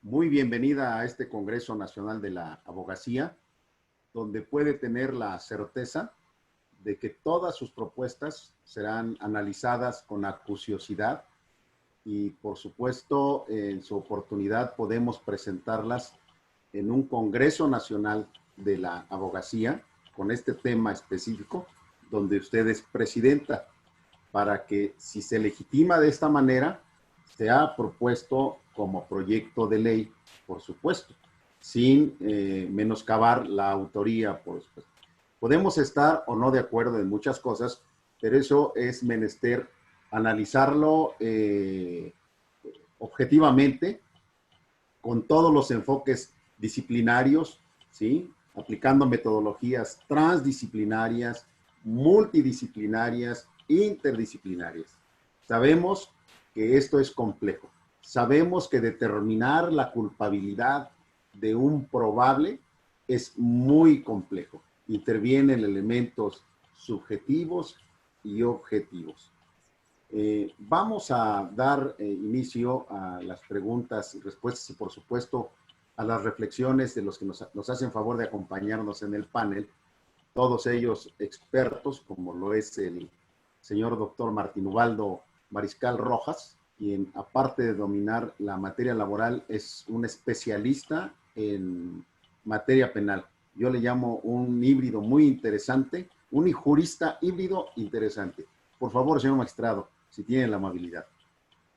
muy bienvenida a este Congreso Nacional de la Abogacía, donde puede tener la certeza de que todas sus propuestas serán analizadas con acuciosidad y, por supuesto, en su oportunidad podemos presentarlas en un Congreso Nacional de la Abogacía con este tema específico, donde usted es presidenta, para que, si se legitima de esta manera, sea propuesto como proyecto de ley, por supuesto, sin menoscabar la autoría, por supuesto. Podemos estar o no de acuerdo en muchas cosas, pero eso es menester analizarlo objetivamente, con todos los enfoques disciplinarios, ¿sí? Aplicando metodologías transdisciplinarias, multidisciplinarias, interdisciplinarias. Sabemos que esto es complejo. Sabemos que determinar la culpabilidad de un probable es muy complejo. Intervienen elementos subjetivos y objetivos. Vamos a dar inicio a las preguntas y respuestas y, por supuesto, a las reflexiones de los que nos hacen favor de acompañarnos en el panel, todos ellos expertos, como lo es el señor doctor Martín Ubaldo Mariscal Rojas, quien, aparte de dominar la materia laboral, es un especialista en materia penal. Yo le llamo un híbrido muy interesante, un jurista híbrido interesante. Por favor, señor magistrado, si tiene la amabilidad.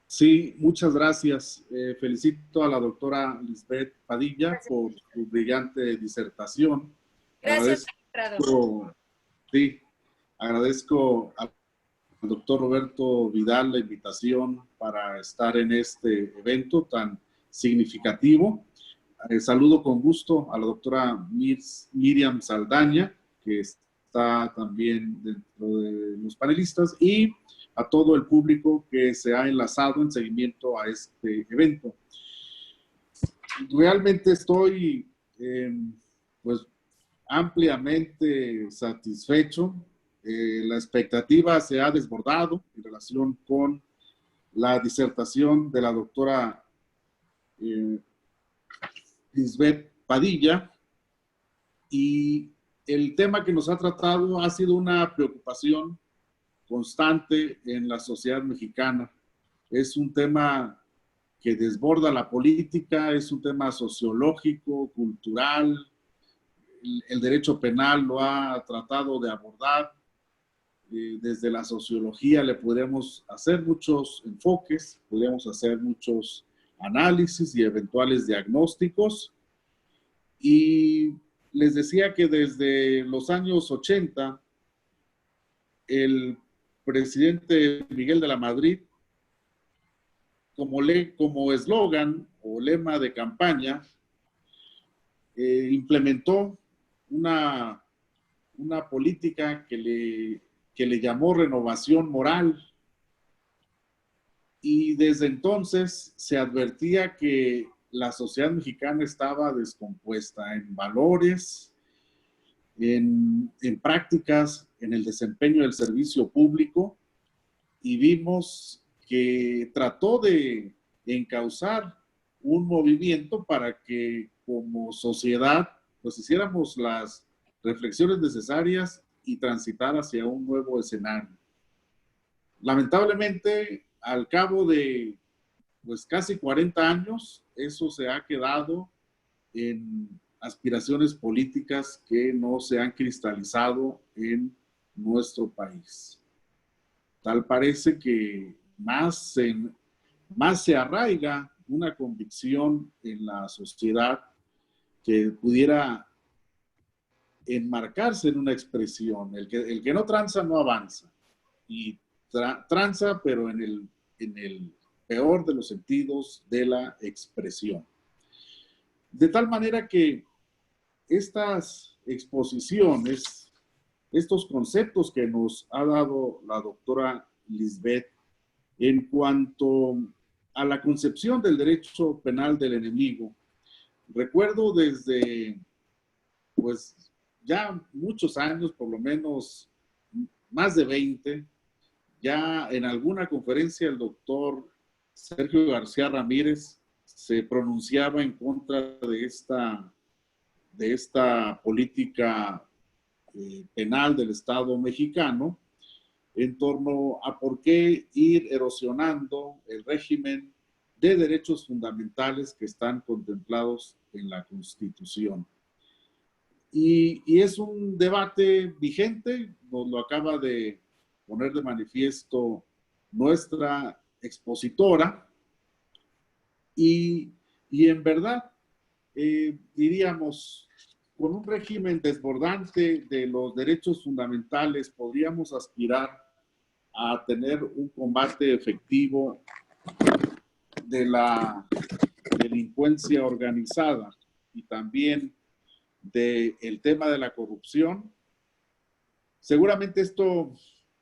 Sí, muchas gracias. Felicito a la doctora Lisbeth Padilla por su brillante disertación. Gracias, magistrado. Sí, agradezco al doctor Roberto Vidal la invitación para estar en este evento tan significativo. Saludo con gusto a la doctora Miriam Saldaña, que está también dentro de los panelistas, y a todo el público que se ha enlazado en seguimiento a este evento. Realmente estoy pues ampliamente satisfecho. La expectativa se ha desbordado en relación con la disertación de la doctora Lisbeth Padilla, y el tema que nos ha tratado ha sido una preocupación constante en la sociedad mexicana. Es un tema que desborda la política, es un tema sociológico, cultural. El derecho penal lo ha tratado de abordar. Desde la sociología le podemos hacer muchos enfoques, podemos hacer muchos análisis y eventuales diagnósticos. Y les decía que desde los años 80, el presidente Miguel de la Madrid, como eslogan o lema de campaña, implementó una política que le llamó renovación moral. Y desde entonces se advertía que la sociedad mexicana estaba descompuesta en valores, en prácticas, en el desempeño del servicio público, y vimos que trató de encauzar un movimiento para que como sociedad pues hiciéramos las reflexiones necesarias y transitar hacia un nuevo escenario. Lamentablemente, al cabo de pues casi 40 años, eso se ha quedado en aspiraciones políticas que no se han cristalizado en nuestro país. Tal parece que más se arraiga una convicción en la sociedad que pudiera enmarcarse en una expresión. El que no tranza no avanza. Y tranza, pero en el peor de los sentidos de la expresión. De tal manera que estas exposiciones, estos conceptos que nos ha dado la doctora Lisbeth en cuanto a la concepción del derecho penal del enemigo, recuerdo desde, pues, ya muchos años, por lo menos más de 20, ya en alguna conferencia el doctor Sergio García Ramírez se pronunciaba en contra de esta política penal del Estado mexicano en torno a por qué ir erosionando el régimen de derechos fundamentales que están contemplados en la Constitución. Y es un debate vigente, nos lo acaba de poner de manifiesto nuestra expositora, y en verdad, diríamos, con un régimen desbordante de los derechos fundamentales, podríamos aspirar a tener un combate efectivo de la delincuencia organizada y también del tema de la corrupción. Seguramente esto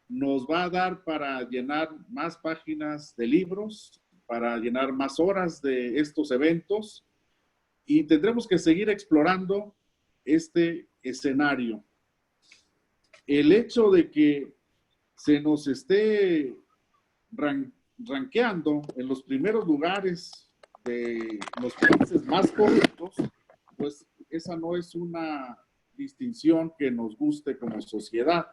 nos va a dar para llenar más páginas de libros, para llenar más horas de estos eventos, y tendremos que seguir explorando este escenario. El hecho de que se nos esté rankeando en los primeros lugares de los países más corruptos, pues esa no es una distinción que nos guste como sociedad.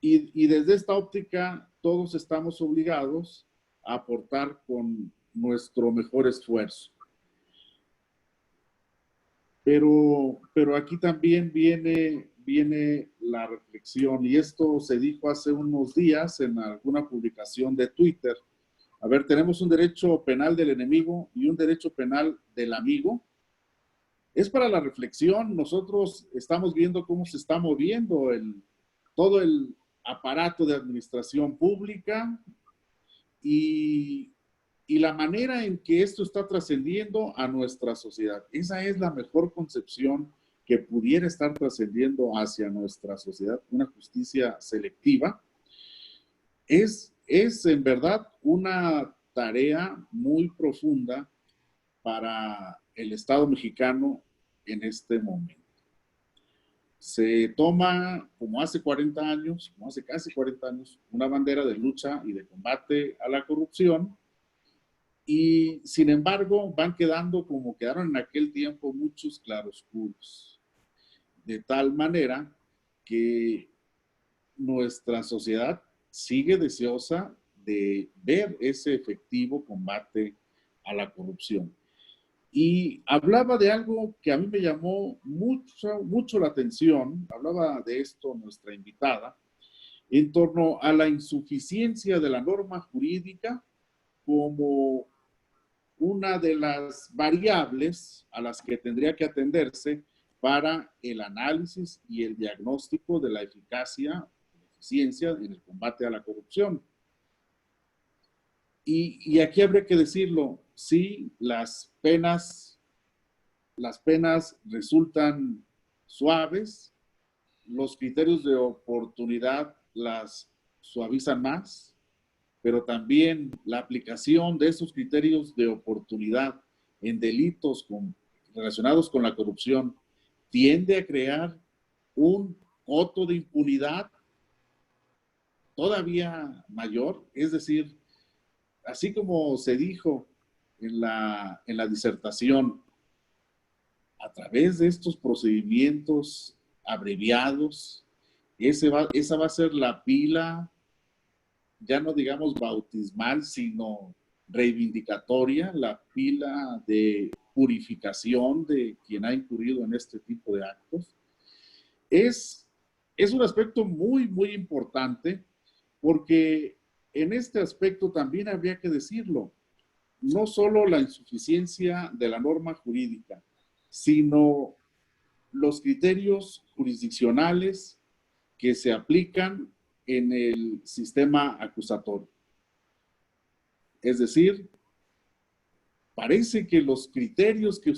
Y desde esta óptica, todos estamos obligados a aportar con nuestro mejor esfuerzo. Pero aquí también viene la reflexión, y esto se dijo hace unos días en alguna publicación de Twitter. A ver, tenemos un derecho penal del enemigo y un derecho penal del amigo. Es para la reflexión. Nosotros estamos viendo cómo se está moviendo todo el aparato de administración pública y la manera en que esto está trascendiendo a nuestra sociedad. Esa es la mejor concepción que pudiera estar trascendiendo hacia nuestra sociedad, una justicia selectiva. Es en verdad una tarea muy profunda para el Estado mexicano en este momento. Se toma, como hace 40 años, como hace casi 40 años, una bandera de lucha y de combate a la corrupción, y sin embargo van quedando como quedaron en aquel tiempo muchos claroscuros, de tal manera que nuestra sociedad sigue deseosa de ver ese efectivo combate a la corrupción. Y hablaba de algo que a mí me llamó mucho la atención, hablaba de esto nuestra invitada, en torno a la insuficiencia de la norma jurídica como una de las variables a las que tendría que atenderse para el análisis y el diagnóstico de la eficacia, eficiencia en el combate a la corrupción. Y aquí habría que decirlo, sí, las penas resultan suaves, los criterios de oportunidad las suavizan más, pero también la aplicación de esos criterios de oportunidad en delitos relacionados con la corrupción tiende a crear un coto de impunidad todavía mayor. Es decir, así como se dijo en la disertación, a través de estos procedimientos abreviados, esa va a ser la pila, ya no digamos bautismal, sino reivindicatoria, la pila de purificación de quien ha incurrido en este tipo de actos. Es un aspecto muy, muy importante, porque en este aspecto también habría que decirlo, no solo la insuficiencia de la norma jurídica, sino los criterios jurisdiccionales que se aplican en el sistema acusatorio. Es decir, parece que los criterios que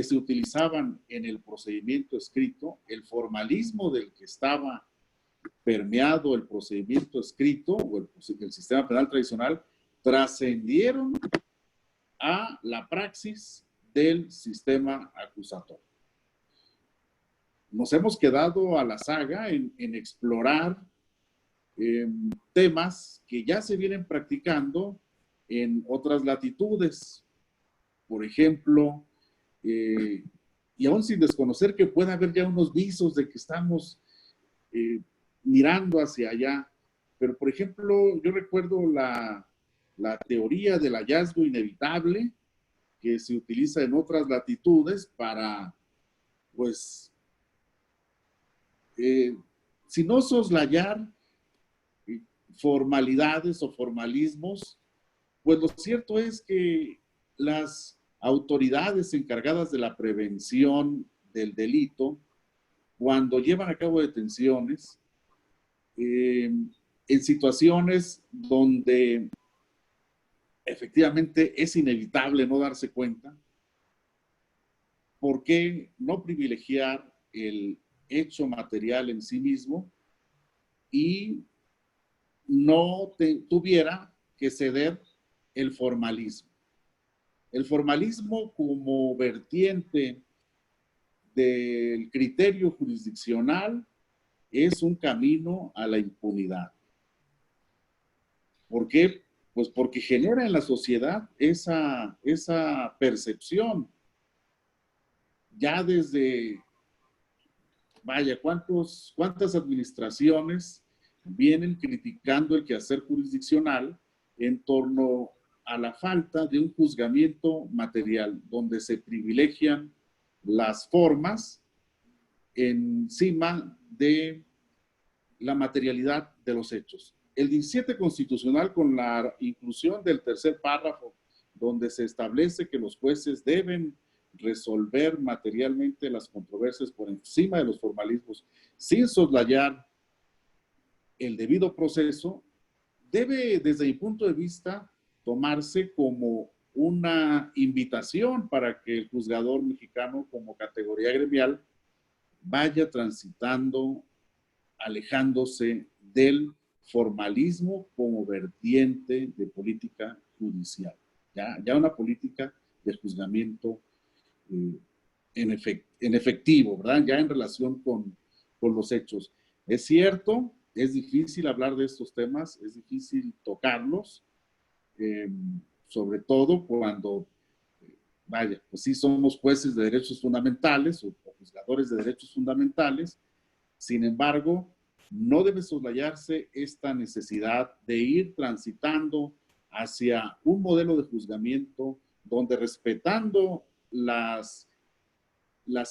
se utilizaban en el procedimiento escrito, el formalismo del que estaba permeado el procedimiento escrito o el sistema penal tradicional, trascendieron a la praxis del sistema acusatorio. Nos hemos quedado a la saga en explorar temas que ya se vienen practicando en otras latitudes. Por ejemplo, y aún sin desconocer que pueda haber ya unos visos de que estamos mirando hacia allá, pero por ejemplo, yo recuerdo la teoría del hallazgo inevitable que se utiliza en otras latitudes para, pues, si no soslayar formalidades o formalismos, pues lo cierto es que las autoridades encargadas de la prevención del delito, cuando llevan a cabo detenciones, en situaciones donde efectivamente es inevitable no darse cuenta, ¿por qué no privilegiar el hecho material en sí mismo y no tuviera que ceder el formalismo? El formalismo como vertiente del criterio jurisdiccional es un camino a la impunidad. ¿Por qué? Pues porque genera en la sociedad esa percepción. Ya desde, vaya, ¿cuántas administraciones vienen criticando el quehacer jurisdiccional en torno a la falta de un juzgamiento material, donde se privilegian las formas encima de la materialidad de los hechos? El 17 constitucional, con la inclusión del tercer párrafo, donde se establece que los jueces deben resolver materialmente las controversias por encima de los formalismos, sin soslayar el debido proceso, debe, desde mi punto de vista, tomarse como una invitación para que el juzgador mexicano, como categoría gremial, vaya transitando, alejándose del formalismo como vertiente de política judicial. Ya una política de juzgamiento en efectivo, ¿verdad? Ya en relación con los hechos. Es cierto, es difícil hablar de estos temas, es difícil tocarlos, sobre todo cuando, vaya, pues sí somos jueces de derechos fundamentales o juzgadores de derechos fundamentales. Sin embargo, no debe soslayarse esta necesidad de ir transitando hacia un modelo de juzgamiento donde, respetando las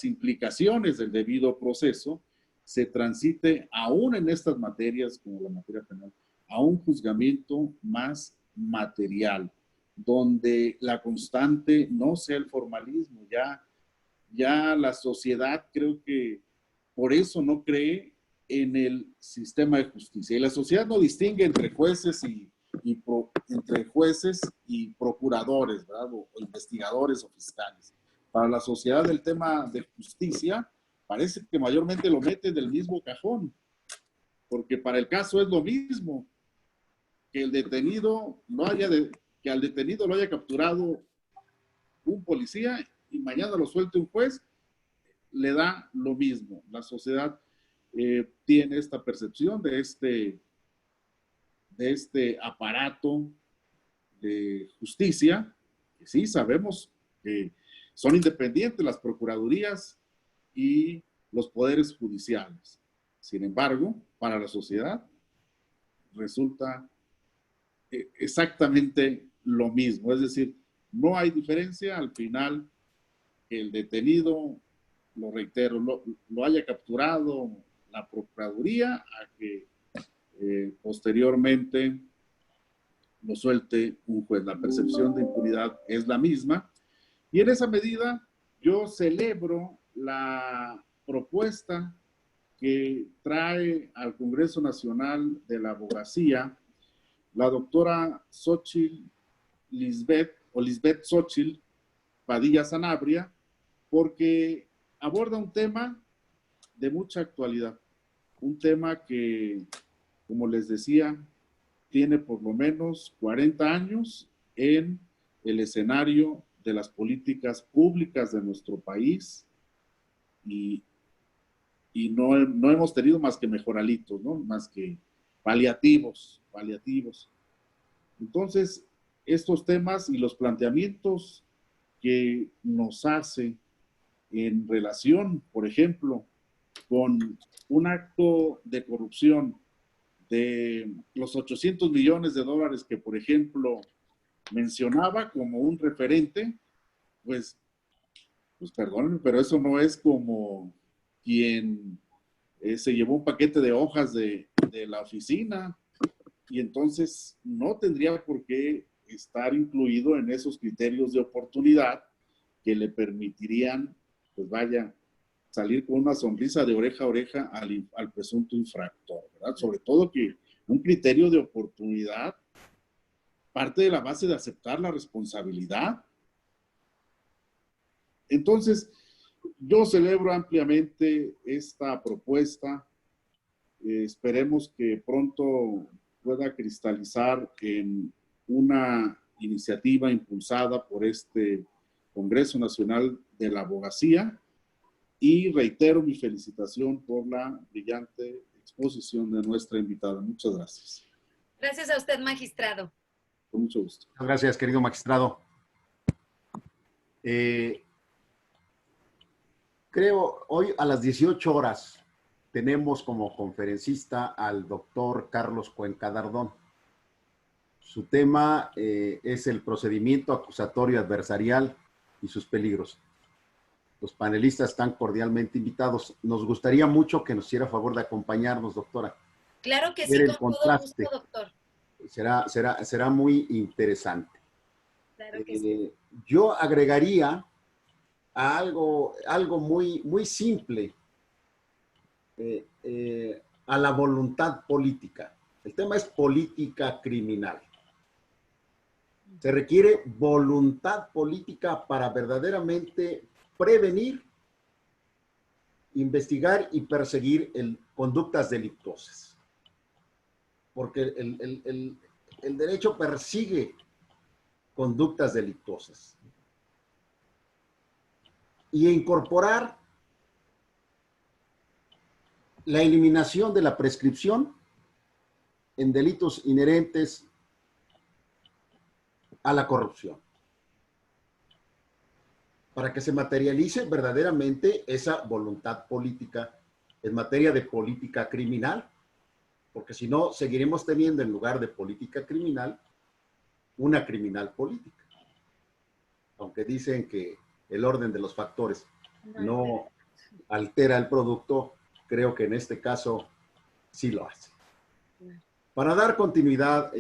implicaciones del debido proceso, se transite aún en estas materias, como la materia penal, a un juzgamiento más material, donde la constante no sea el formalismo. Ya la sociedad, creo que por eso no cree en el sistema de justicia. Y la sociedad no distingue entre jueces y procuradores, ¿verdad? O investigadores o fiscales. Para la sociedad, el tema de justicia parece que mayormente lo mete del mismo cajón, porque para el caso es lo mismo que al detenido lo haya capturado un policía y mañana lo suelte un juez, le da lo mismo. La sociedad tiene esta percepción de este aparato de justicia, porque sí sabemos que son independientes las procuradurías y los poderes judiciales. Sin embargo, para la sociedad resulta exactamente lo mismo. Es decir, no hay diferencia al final que el detenido, lo reitero, lo haya capturado la Procuraduría a que posteriormente lo suelte un juez. La percepción de impunidad es la misma. Y en esa medida yo celebro la propuesta que trae al Congreso Nacional de la Abogacía la doctora Xochitl Lisbeth Xochitl Padilla Sanabria, porque aborda un tema de mucha actualidad, un tema que, como les decía, tiene por lo menos 40 años en el escenario de las políticas públicas de nuestro país y no hemos tenido más que mejoralitos, ¿no? Más que paliativos. Entonces, estos temas y los planteamientos que nos hace en relación, por ejemplo, con un acto de corrupción de los 800 millones de dólares que, por ejemplo, mencionaba como un referente, pues perdónenme, pero eso no es como quien se llevó un paquete de hojas de la oficina y entonces no tendría por qué estar incluido en esos criterios de oportunidad que le permitirían, pues vaya, salir con una sonrisa de oreja a oreja al presunto infractor, ¿verdad? Sobre todo que un criterio de oportunidad parte de la base de aceptar la responsabilidad. Entonces, yo celebro ampliamente esta propuesta. Esperemos que pronto pueda cristalizar en una iniciativa impulsada por este Congreso Nacional de la Abogacía y reitero mi felicitación por la brillante exposición de nuestra invitada. Muchas gracias. Gracias a usted, magistrado. Con mucho gusto. Gracias, querido magistrado. Creo hoy a las 18 horas tenemos como conferencista al doctor Carlos Cuenca Dardón. Su tema es el procedimiento acusatorio adversarial y sus peligros. Los panelistas están cordialmente invitados. Nos gustaría mucho que nos hiciera favor de acompañarnos, doctora. Claro que sí, con todo gusto, doctor. Será muy interesante. Claro que sí. Yo agregaría a algo muy simple, a la voluntad política. El tema es política criminal. Se requiere voluntad política para verdaderamente prevenir, investigar y perseguir conductas delictuosas. Porque el derecho persigue conductas delictuosas. Y incorporar la eliminación de la prescripción en delitos inherentes a la corrupción, para que se materialice verdaderamente esa voluntad política en materia de política criminal, porque si no, seguiremos teniendo en lugar de política criminal, una criminal política. Aunque dicen que el orden de los factores no altera el producto, creo que en este caso sí lo hace. Para dar continuidad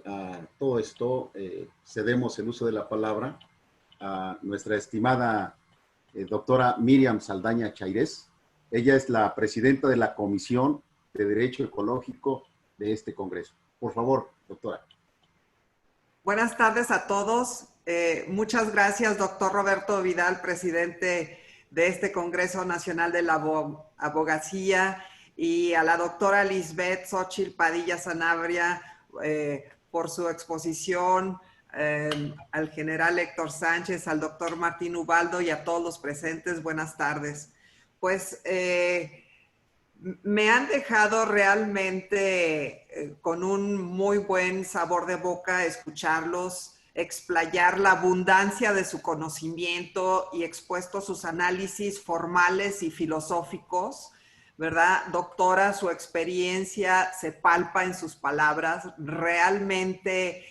a todo esto, cedemos el uso de la palabra a nuestra estimada doctora Miriam Saldaña Chairés. Ella es la presidenta de la Comisión de Derecho Ecológico de este Congreso. Por favor, doctora. Buenas tardes a todos. Muchas gracias, doctor Roberto Vidal, presidente de este Congreso Nacional de la Abogacía, y a la doctora Lisbeth Xochitl Padilla Sanabria por su exposición, al general Héctor Sánchez, al doctor Martín Ubaldo y a todos los presentes. Buenas tardes. Pues me han dejado realmente con un muy buen sabor de boca escucharlos, explayar la abundancia de su conocimiento y expuesto sus análisis formales y filosóficos, ¿verdad? Doctora, su experiencia se palpa en sus palabras, realmente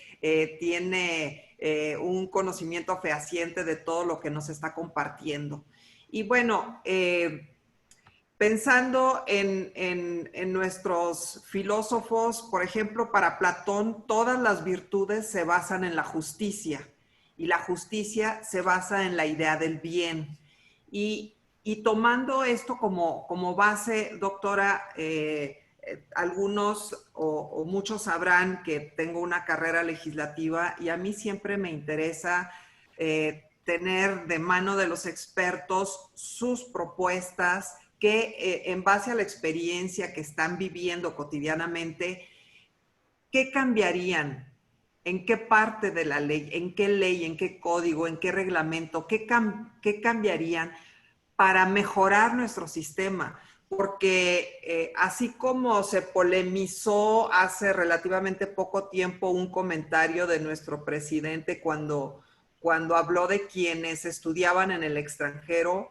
tiene un conocimiento fehaciente de todo lo que nos está compartiendo. Y bueno, pensando en nuestros filósofos, por ejemplo, para Platón, todas las virtudes se basan en la justicia y la justicia se basa en la idea del bien. Y tomando esto como base, doctora, algunos o muchos sabrán que tengo una carrera legislativa y a mí siempre me interesa tener de mano de los expertos sus propuestas que en base a la experiencia que están viviendo cotidianamente, ¿qué cambiarían? ¿En qué parte de la ley? ¿En qué ley? ¿En qué código? ¿En qué reglamento? ¿Qué cambiarían para mejorar nuestro sistema? Porque así como se polemizó hace relativamente poco tiempo un comentario de nuestro presidente cuando habló de quienes estudiaban en el extranjero,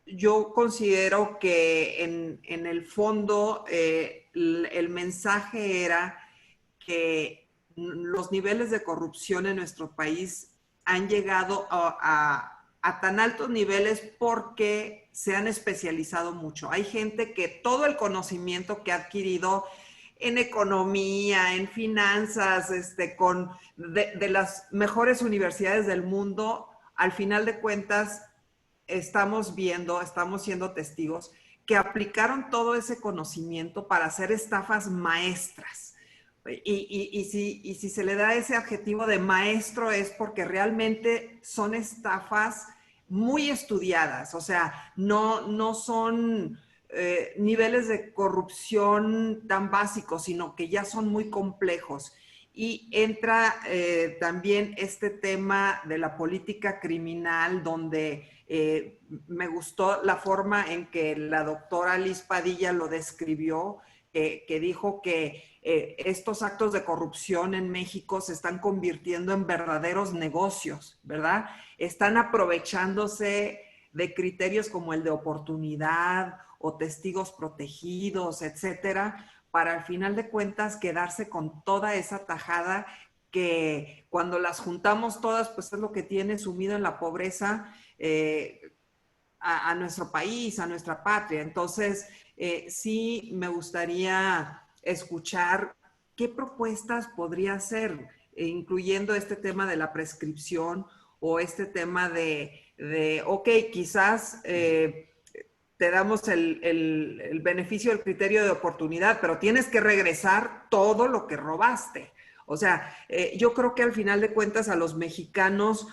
yo considero que en el fondo el mensaje era que los niveles de corrupción en nuestro país han llegado a tan altos niveles porque se han especializado mucho. Hay gente que todo el conocimiento que ha adquirido en economía, en finanzas, de las mejores universidades del mundo, al final de cuentas estamos siendo testigos que aplicaron todo ese conocimiento para hacer estafas maestras. Y si se le da ese adjetivo de maestro es porque realmente son estafas muy estudiadas, o sea, no son niveles de corrupción tan básicos, sino que ya son muy complejos. Y entra también este tema de la política criminal, donde me gustó la forma en que la doctora Liz Padilla lo describió, que dijo que estos actos de corrupción en México se están convirtiendo en verdaderos negocios, ¿verdad? Están aprovechándose de criterios como el de oportunidad o testigos protegidos, etcétera, para al final de cuentas quedarse con toda esa tajada que cuando las juntamos todas, pues es lo que tiene sumido en la pobreza a nuestro país, a nuestra patria. Entonces, sí me gustaría escuchar qué propuestas podría hacer, incluyendo este tema de la prescripción o este tema ok, quizás te damos el beneficio del criterio de oportunidad, pero tienes que regresar todo lo que robaste. O sea, yo creo que al final de cuentas a los mexicanos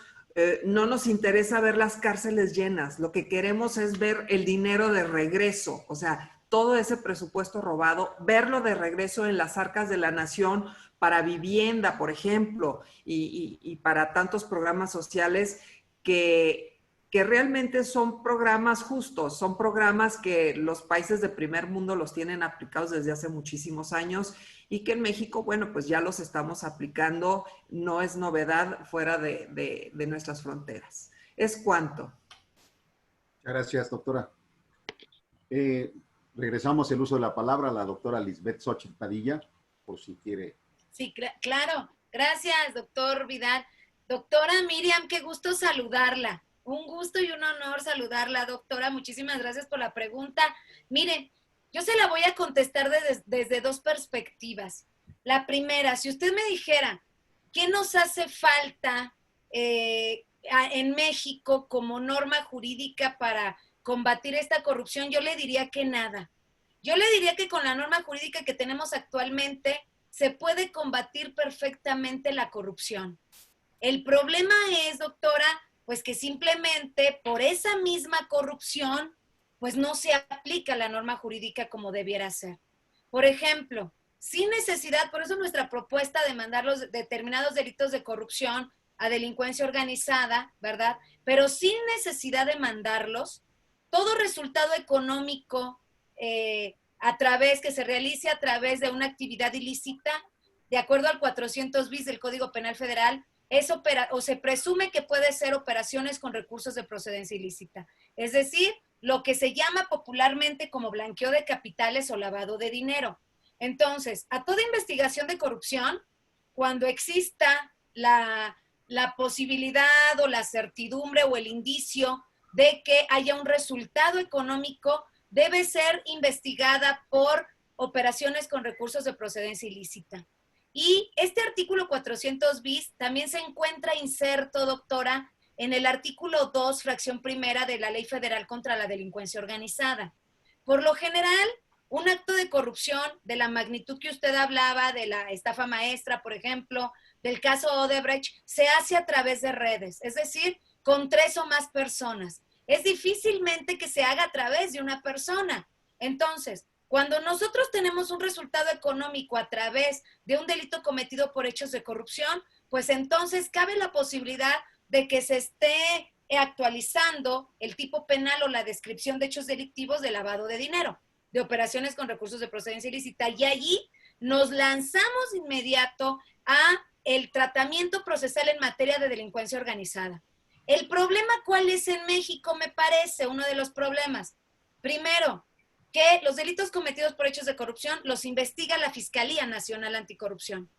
no nos interesa ver las cárceles llenas, lo que queremos es ver el dinero de regreso, o sea, todo ese presupuesto robado, verlo de regreso en las arcas de la nación para vivienda, por ejemplo, y para tantos programas sociales que realmente son programas justos, son programas que los países de primer mundo los tienen aplicados desde hace muchísimos años y que en México, bueno, pues ya los estamos aplicando, no es novedad fuera de nuestras fronteras. ¿Es cuánto? Muchas gracias, doctora. Regresamos el uso de la palabra a la doctora Lisbeth Xochitl Padilla, por si quiere. Sí, claro. Gracias, doctor Vidal. Doctora Miriam, qué gusto saludarla. Un gusto y un honor saludarla, doctora. Muchísimas gracias por la pregunta. Mire, yo se la voy a contestar desde dos perspectivas. La primera, si usted me dijera, ¿qué nos hace falta en México como norma jurídica para combatir esta corrupción? Yo le diría que nada. Yo le diría que con la norma jurídica que tenemos actualmente se puede combatir perfectamente la corrupción. El problema es, doctora, pues que simplemente por esa misma corrupción, pues no se aplica la norma jurídica como debiera ser. Por ejemplo, sin necesidad, por eso nuestra propuesta de mandar los determinados delitos de corrupción a delincuencia organizada, ¿verdad? Pero sin necesidad de mandarlos, todo resultado económico que se realice a través de una actividad ilícita, de acuerdo al 400 bis del Código Penal Federal, se presume que puede ser operaciones con recursos de procedencia ilícita. Es decir, lo que se llama popularmente como blanqueo de capitales o lavado de dinero. Entonces, a toda investigación de corrupción, cuando exista la posibilidad o la certidumbre o el indicio de que haya un resultado económico, debe ser investigada por operaciones con recursos de procedencia ilícita. Y este artículo 400 bis también se encuentra inserto, doctora, en el artículo 2, fracción primera de la Ley Federal contra la Delincuencia Organizada. Por lo general, un acto de corrupción de la magnitud que usted hablaba, de la estafa maestra, por ejemplo, del caso Odebrecht, se hace a través de redes, es decir, con 3 o más personas. Es difícilmente que se haga a través de una persona. Entonces, cuando nosotros tenemos un resultado económico a través de un delito cometido por hechos de corrupción, pues entonces cabe la posibilidad de que se esté actualizando el tipo penal o la descripción de hechos delictivos de lavado de dinero, de operaciones con recursos de procedencia ilícita. Y allí nos lanzamos de inmediato a el tratamiento procesal en materia de delincuencia organizada. ¿El problema cuál es en México? Me parece uno de los problemas. Primero, que los delitos cometidos por hechos de corrupción los investiga la Fiscalía Nacional Anticorrupción.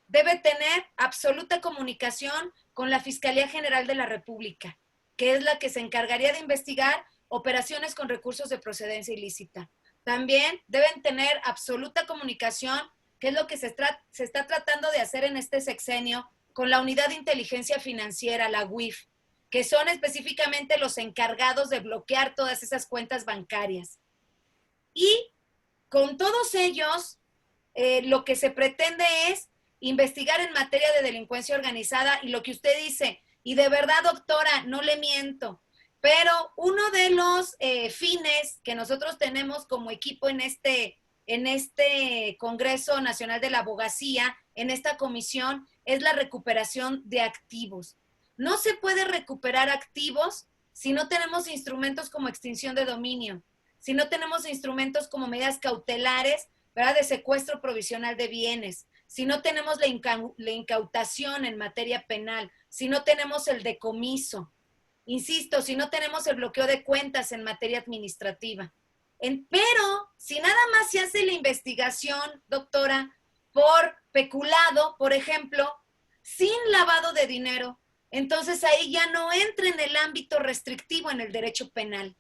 Debe tener absoluta comunicación con la Fiscalía General de la República, que es la que se encargaría de investigar operaciones con recursos de procedencia ilícita. También deben tener absoluta comunicación, que es lo que se está tratando de hacer en este sexenio, con la Unidad de Inteligencia Financiera, la UIF, que son específicamente los encargados de bloquear todas esas cuentas bancarias. Y con todos ellos, lo que se pretende es investigar en materia de delincuencia organizada, y lo que usted dice, y de verdad, doctora, no le miento, pero uno de los fines que nosotros tenemos como equipo en este Congreso Nacional de la Abogacía, en esta comisión, es la recuperación de activos. No se puede recuperar activos si no tenemos instrumentos como extinción de dominio, si no tenemos instrumentos como medidas cautelares, ¿verdad?, de secuestro provisional de bienes, si no tenemos la incautación en materia penal, si no tenemos el decomiso, insisto, si no tenemos el bloqueo de cuentas en materia administrativa. Pero si nada más se hace la investigación, doctora, por peculado, por ejemplo, sin lavado de dinero, entonces ahí ya no entra en el ámbito restrictivo en el derecho penal.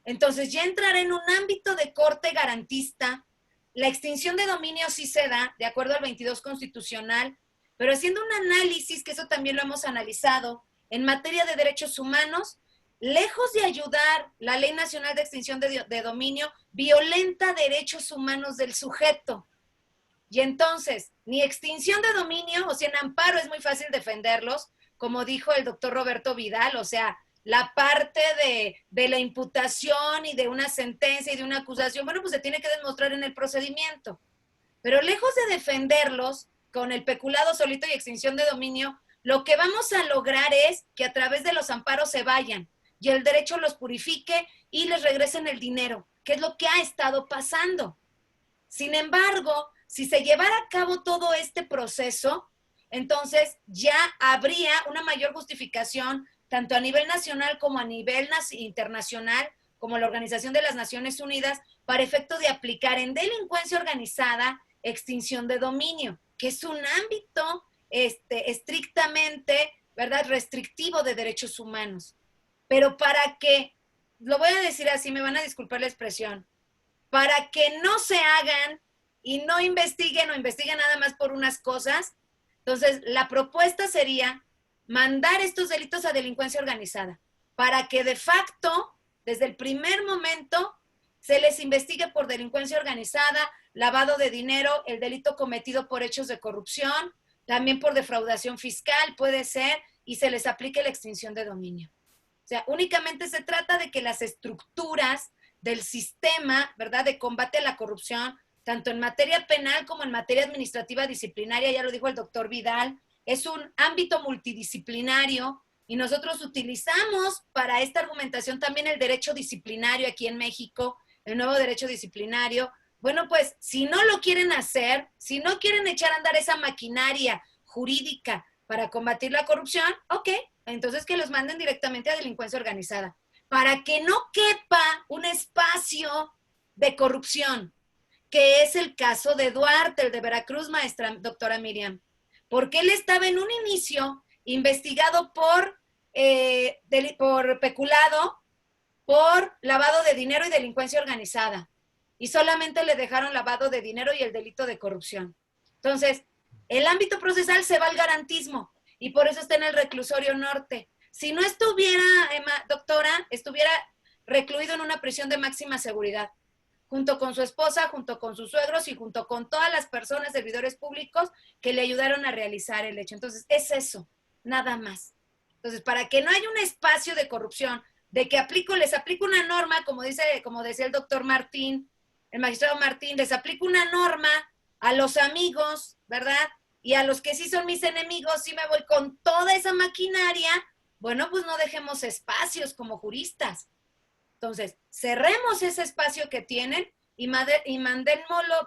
Entonces ya entrará en un ámbito de corte garantista. La extinción de dominio sí se da, de acuerdo al 22 constitucional, pero haciendo un análisis, que eso también lo hemos analizado, en materia de derechos humanos, lejos de ayudar la Ley Nacional de Extinción de Dominio, violenta derechos humanos del sujeto. Y entonces, ni extinción de dominio, o sea, en amparo es muy fácil defenderlos, como dijo el doctor Roberto Vidal, o sea, la parte de la imputación y de una sentencia y de una acusación, bueno, pues se tiene que demostrar en el procedimiento. Pero lejos de defenderlos con el peculado solito y extinción de dominio, lo que vamos a lograr es que a través de los amparos se vayan y el derecho los purifique y les regresen el dinero, que es lo que ha estado pasando. Sin embargo, si se llevara a cabo todo este proceso, entonces ya habría una mayor justificación tanto a nivel nacional como a nivel internacional, como la Organización de las Naciones Unidas, para efecto de aplicar en delincuencia organizada extinción de dominio, que es un ámbito estrictamente, ¿verdad?, restrictivo de derechos humanos. Pero para que, lo voy a decir así, me van a disculpar la expresión, para que no se hagan y no investiguen o investiguen nada más por unas cosas, entonces la propuesta sería mandar estos delitos a delincuencia organizada, para que de facto, desde el primer momento, se les investigue por delincuencia organizada, lavado de dinero, el delito cometido por hechos de corrupción, también por defraudación fiscal puede ser, y se les aplique la extinción de dominio. O sea, únicamente se trata de que las estructuras del sistema, ¿verdad?, de combate a la corrupción, tanto en materia penal como en materia administrativa disciplinaria, ya lo dijo el doctor Vidal, es un ámbito multidisciplinario y nosotros utilizamos para esta argumentación también el derecho disciplinario aquí en México, el nuevo derecho disciplinario, bueno, pues si no lo quieren hacer, si no quieren echar a andar esa maquinaria jurídica para combatir la corrupción, ok, entonces que los manden directamente a delincuencia organizada, para que no quepa un espacio de corrupción, que es el caso de Duarte, el de Veracruz, maestra doctora Miriam, porque él estaba en un inicio investigado por peculado, por lavado de dinero y delincuencia organizada, y solamente le dejaron lavado de dinero y el delito de corrupción. Entonces, el ámbito procesal se va al garantismo, y por eso está en el reclusorio norte. Si no estuviera, doctora, estuviera recluido en una prisión de máxima seguridad, junto con su esposa, junto con sus suegros y junto con todas las personas, servidores públicos, que le ayudaron a realizar el hecho. Entonces, es eso, nada más. Entonces, para que no haya un espacio de corrupción, de que les aplico una norma, como decía el doctor Martín, el magistrado Martín, les aplico una norma a los amigos, ¿verdad? Y a los que sí son mis enemigos, sí me voy con toda esa maquinaria, bueno, pues no dejemos espacios como juristas. Entonces, cerremos ese espacio que tienen y mandémoslo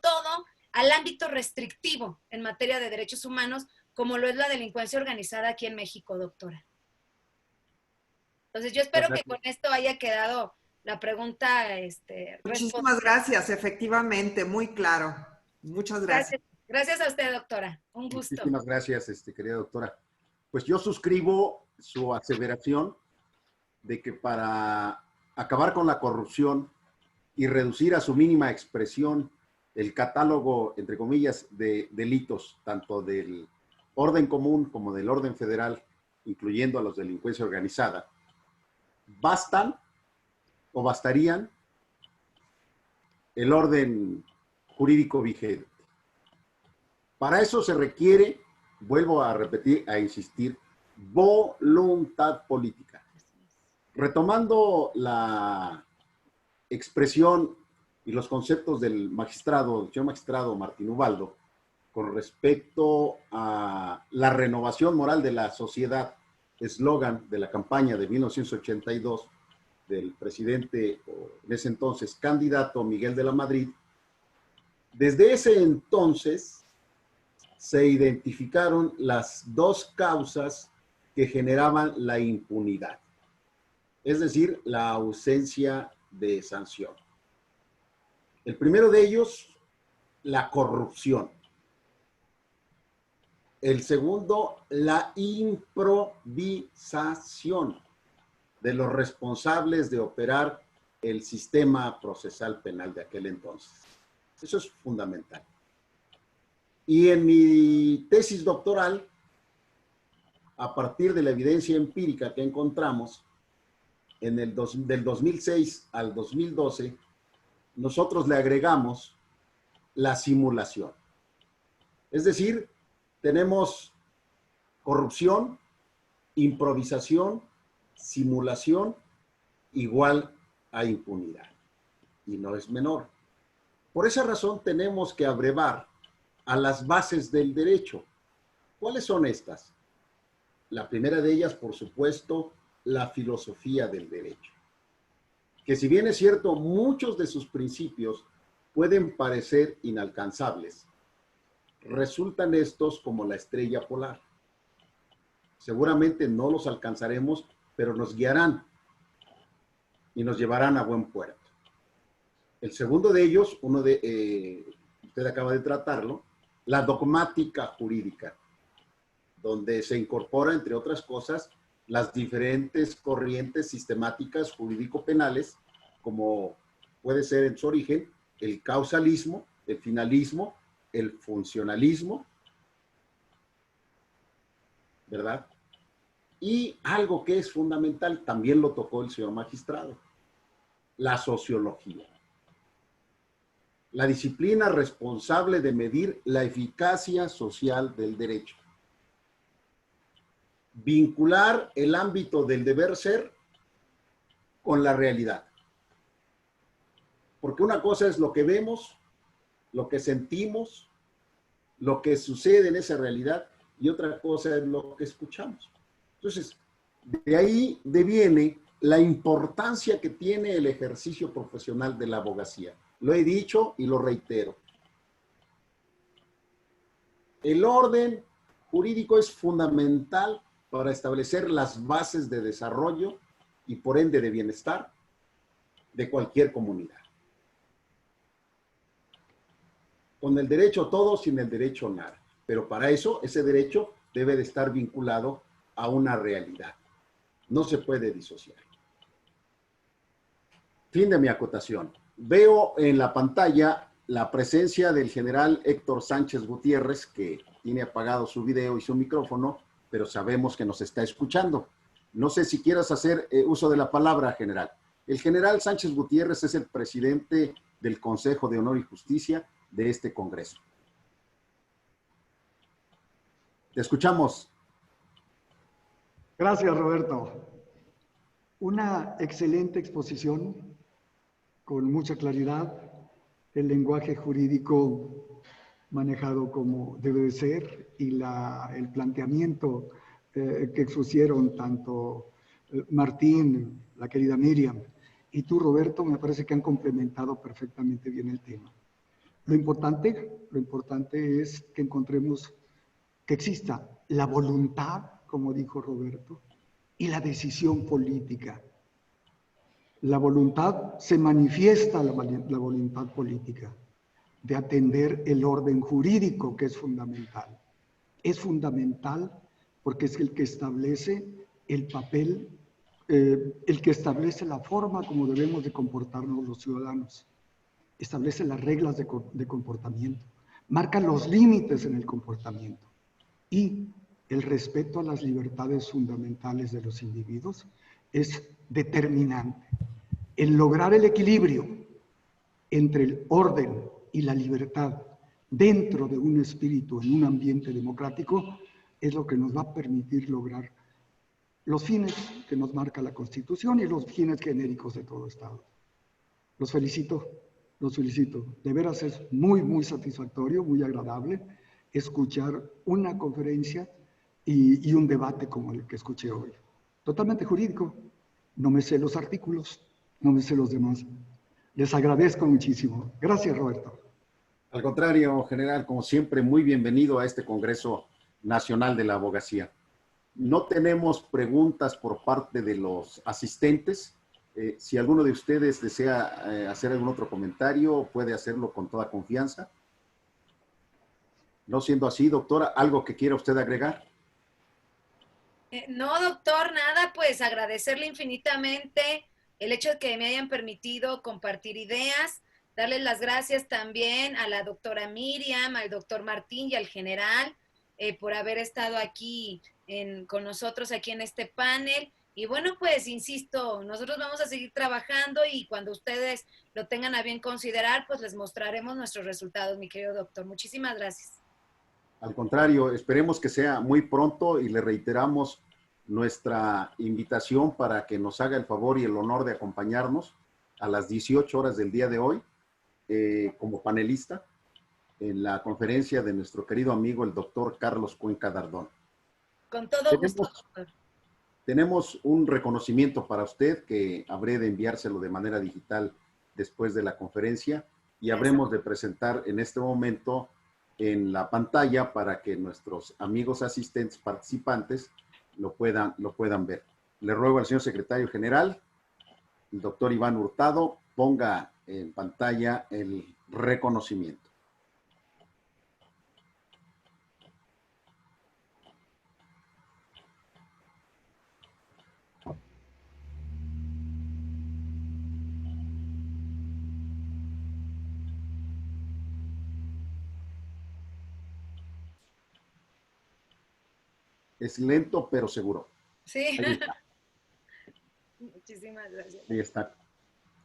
todo al ámbito restrictivo en materia de derechos humanos, como lo es la delincuencia organizada aquí en México, doctora. Entonces, yo espero que con esto haya quedado la pregunta Muchísimas gracias, efectivamente, muy claro. Muchas gracias. Gracias a usted, doctora. Un gusto. Muchísimas gracias, querida doctora. Pues yo suscribo su aseveración de que para acabar con la corrupción y reducir a su mínima expresión el catálogo, entre comillas, de delitos, tanto del orden común como del orden federal, incluyendo a los de delincuencia organizada, bastarían el orden jurídico vigente. Para eso se requiere, vuelvo a repetir, a insistir, voluntad política. Retomando la expresión y los conceptos del señor magistrado Martín Ubaldo, con respecto a la renovación moral de la sociedad, eslogan de la campaña de 1982 del presidente, en ese entonces candidato Miguel de la Madrid, desde ese entonces se identificaron las dos causas que generaban la impunidad, es decir, la ausencia de sanción. El primero de ellos, la corrupción. El segundo, la improvisación de los responsables de operar el sistema procesal penal de aquel entonces. Eso es fundamental. Y en mi tesis doctoral, a partir de la evidencia empírica que encontramos, del 2006 al 2012, nosotros le agregamos la simulación. Es decir, tenemos corrupción, improvisación, simulación, igual a impunidad. Y no es menor. Por esa razón tenemos que abrevar a las bases del derecho. ¿Cuáles son estas? La primera de ellas, por supuesto, la filosofía del derecho. Que si bien es cierto, muchos de sus principios pueden parecer inalcanzables, resultan estos como la estrella polar. Seguramente no los alcanzaremos, pero nos guiarán y nos llevarán a buen puerto. El segundo de ellos, usted acaba de tratarlo, la dogmática jurídica, donde se incorpora, entre otras cosas, las diferentes corrientes sistemáticas jurídico-penales, como puede ser en su origen el causalismo, el finalismo, el funcionalismo, ¿verdad? Y algo que es fundamental, también lo tocó el señor magistrado, la sociología. La disciplina responsable de medir la eficacia social del derecho. Vincular el ámbito del deber ser con la realidad. Porque una cosa es lo que vemos, lo que sentimos, lo que sucede en esa realidad, y otra cosa es lo que escuchamos. Entonces, de ahí deviene la importancia que tiene el ejercicio profesional de la abogacía. Lo he dicho y lo reitero. El orden jurídico es fundamental para establecer las bases de desarrollo y por ende de bienestar de cualquier comunidad. Con el derecho todo, sin el derecho nada. Pero para eso, ese derecho debe de estar vinculado a una realidad. No se puede disociar. Fin de mi acotación. Veo en la pantalla la presencia del general Héctor Sánchez Gutiérrez, que tiene apagado su video y su micrófono, pero sabemos que nos está escuchando. No sé si quieras hacer uso de la palabra, general. El general Sánchez Gutiérrez es el presidente del Consejo de Honor y Justicia de este Congreso. Te escuchamos. Gracias, Roberto. Una excelente exposición con mucha claridad, el lenguaje jurídico manejado como debe de ser y el planteamiento que expusieron tanto Martín, la querida Miriam, y tú, Roberto, me parece que han complementado perfectamente bien el tema. Lo importante es que encontremos que exista la voluntad, como dijo Roberto, y la decisión política. La voluntad se manifiesta, la voluntad política, de atender el orden jurídico, que es fundamental. Es fundamental porque es el que establece el papel, el que establece la forma como debemos de comportarnos los ciudadanos. Establece las reglas de comportamiento, marca los límites en el comportamiento y el respeto a las libertades fundamentales de los individuos es determinante. El lograr el equilibrio entre el orden y la libertad dentro de un espíritu, en un ambiente democrático, es lo que nos va a permitir lograr los fines que nos marca la Constitución y los fines genéricos de todo Estado. Los felicito. De veras es muy, muy satisfactorio, muy agradable escuchar una conferencia y un debate como el que escuché hoy. Totalmente jurídico. No me sé los artículos, no me sé los demás. Les agradezco muchísimo. Gracias, Roberto. Al contrario, general, como siempre, muy bienvenido a este Congreso Nacional de la Abogacía. No tenemos preguntas por parte de los asistentes. Si alguno de ustedes desea hacer algún otro comentario, puede hacerlo con toda confianza. No siendo así, doctora, ¿algo que quiera usted agregar? No, doctor, nada, pues agradecerle infinitamente el hecho de que me hayan permitido compartir ideas, darles las gracias también a la doctora Miriam, al doctor Martín y al general por haber estado aquí con nosotros aquí en este panel. Y bueno, pues insisto, nosotros vamos a seguir trabajando y cuando ustedes lo tengan a bien considerar, pues les mostraremos nuestros resultados, mi querido doctor. Muchísimas gracias. Al contrario, esperemos que sea muy pronto y le reiteramos nuestra invitación para que nos haga el favor y el honor de acompañarnos a las 18 horas del día de hoy como panelista en la conferencia de nuestro querido amigo el doctor Carlos Cuenca Dardón. Con todo gusto, doctor. Tenemos un reconocimiento para usted que habré de enviárselo de manera digital después de la conferencia y habremos de presentar en este momento en la pantalla para que nuestros amigos asistentes participantes lo puedan ver. Le ruego al señor secretario general, el doctor Iván Hurtado, ponga en pantalla el reconocimiento. Es lento, pero seguro. Sí. Ahí está. Muchísimas gracias. Ahí está.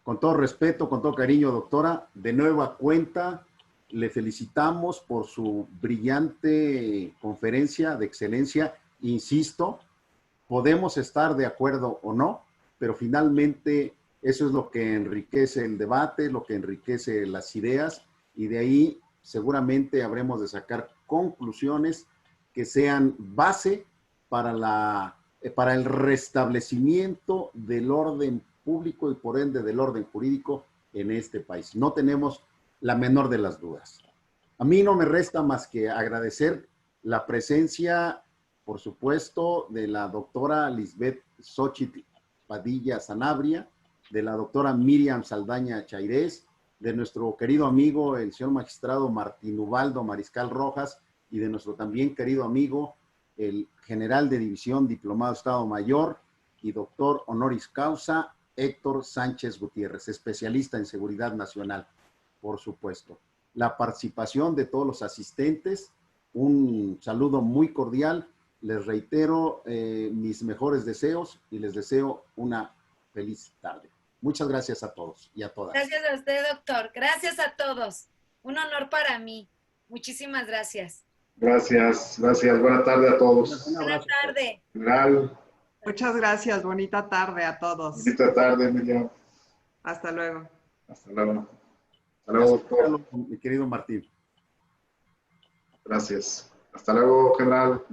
Con todo respeto, con todo cariño, doctora, de nueva cuenta, le felicitamos por su brillante conferencia de excelencia. Insisto, podemos estar de acuerdo o no, pero finalmente eso es lo que enriquece el debate, lo que enriquece las ideas, y de ahí seguramente habremos de sacar conclusiones que sean base para la para el restablecimiento del orden público y por ende del orden jurídico en este país. No tenemos la menor de las dudas. A mí no me resta más que agradecer la presencia, por supuesto, de la doctora Lisbeth Xochitl Padilla Sanabria, de la doctora Miriam Saldaña Chairés, de nuestro querido amigo, el señor magistrado Martín Ubaldo Mariscal Rojas, y de nuestro también querido amigo, el general de división, diplomado Estado Mayor y doctor honoris causa, Héctor Sánchez Gutiérrez, especialista en seguridad nacional, por supuesto. La participación de todos los asistentes, un saludo muy cordial. Les reitero mis mejores deseos y les deseo una feliz tarde. Muchas gracias a todos y a todas. Gracias a usted, doctor. Gracias a todos. Un honor para mí. Muchísimas gracias. Gracias. Buena tarde a todos. Buena tarde. General. Muchas gracias. Bonita tarde a todos. Bonita tarde, Miriam. Hasta luego. Hasta luego. Hasta luego, doctor. Mi querido Martín. Gracias. Hasta luego, general.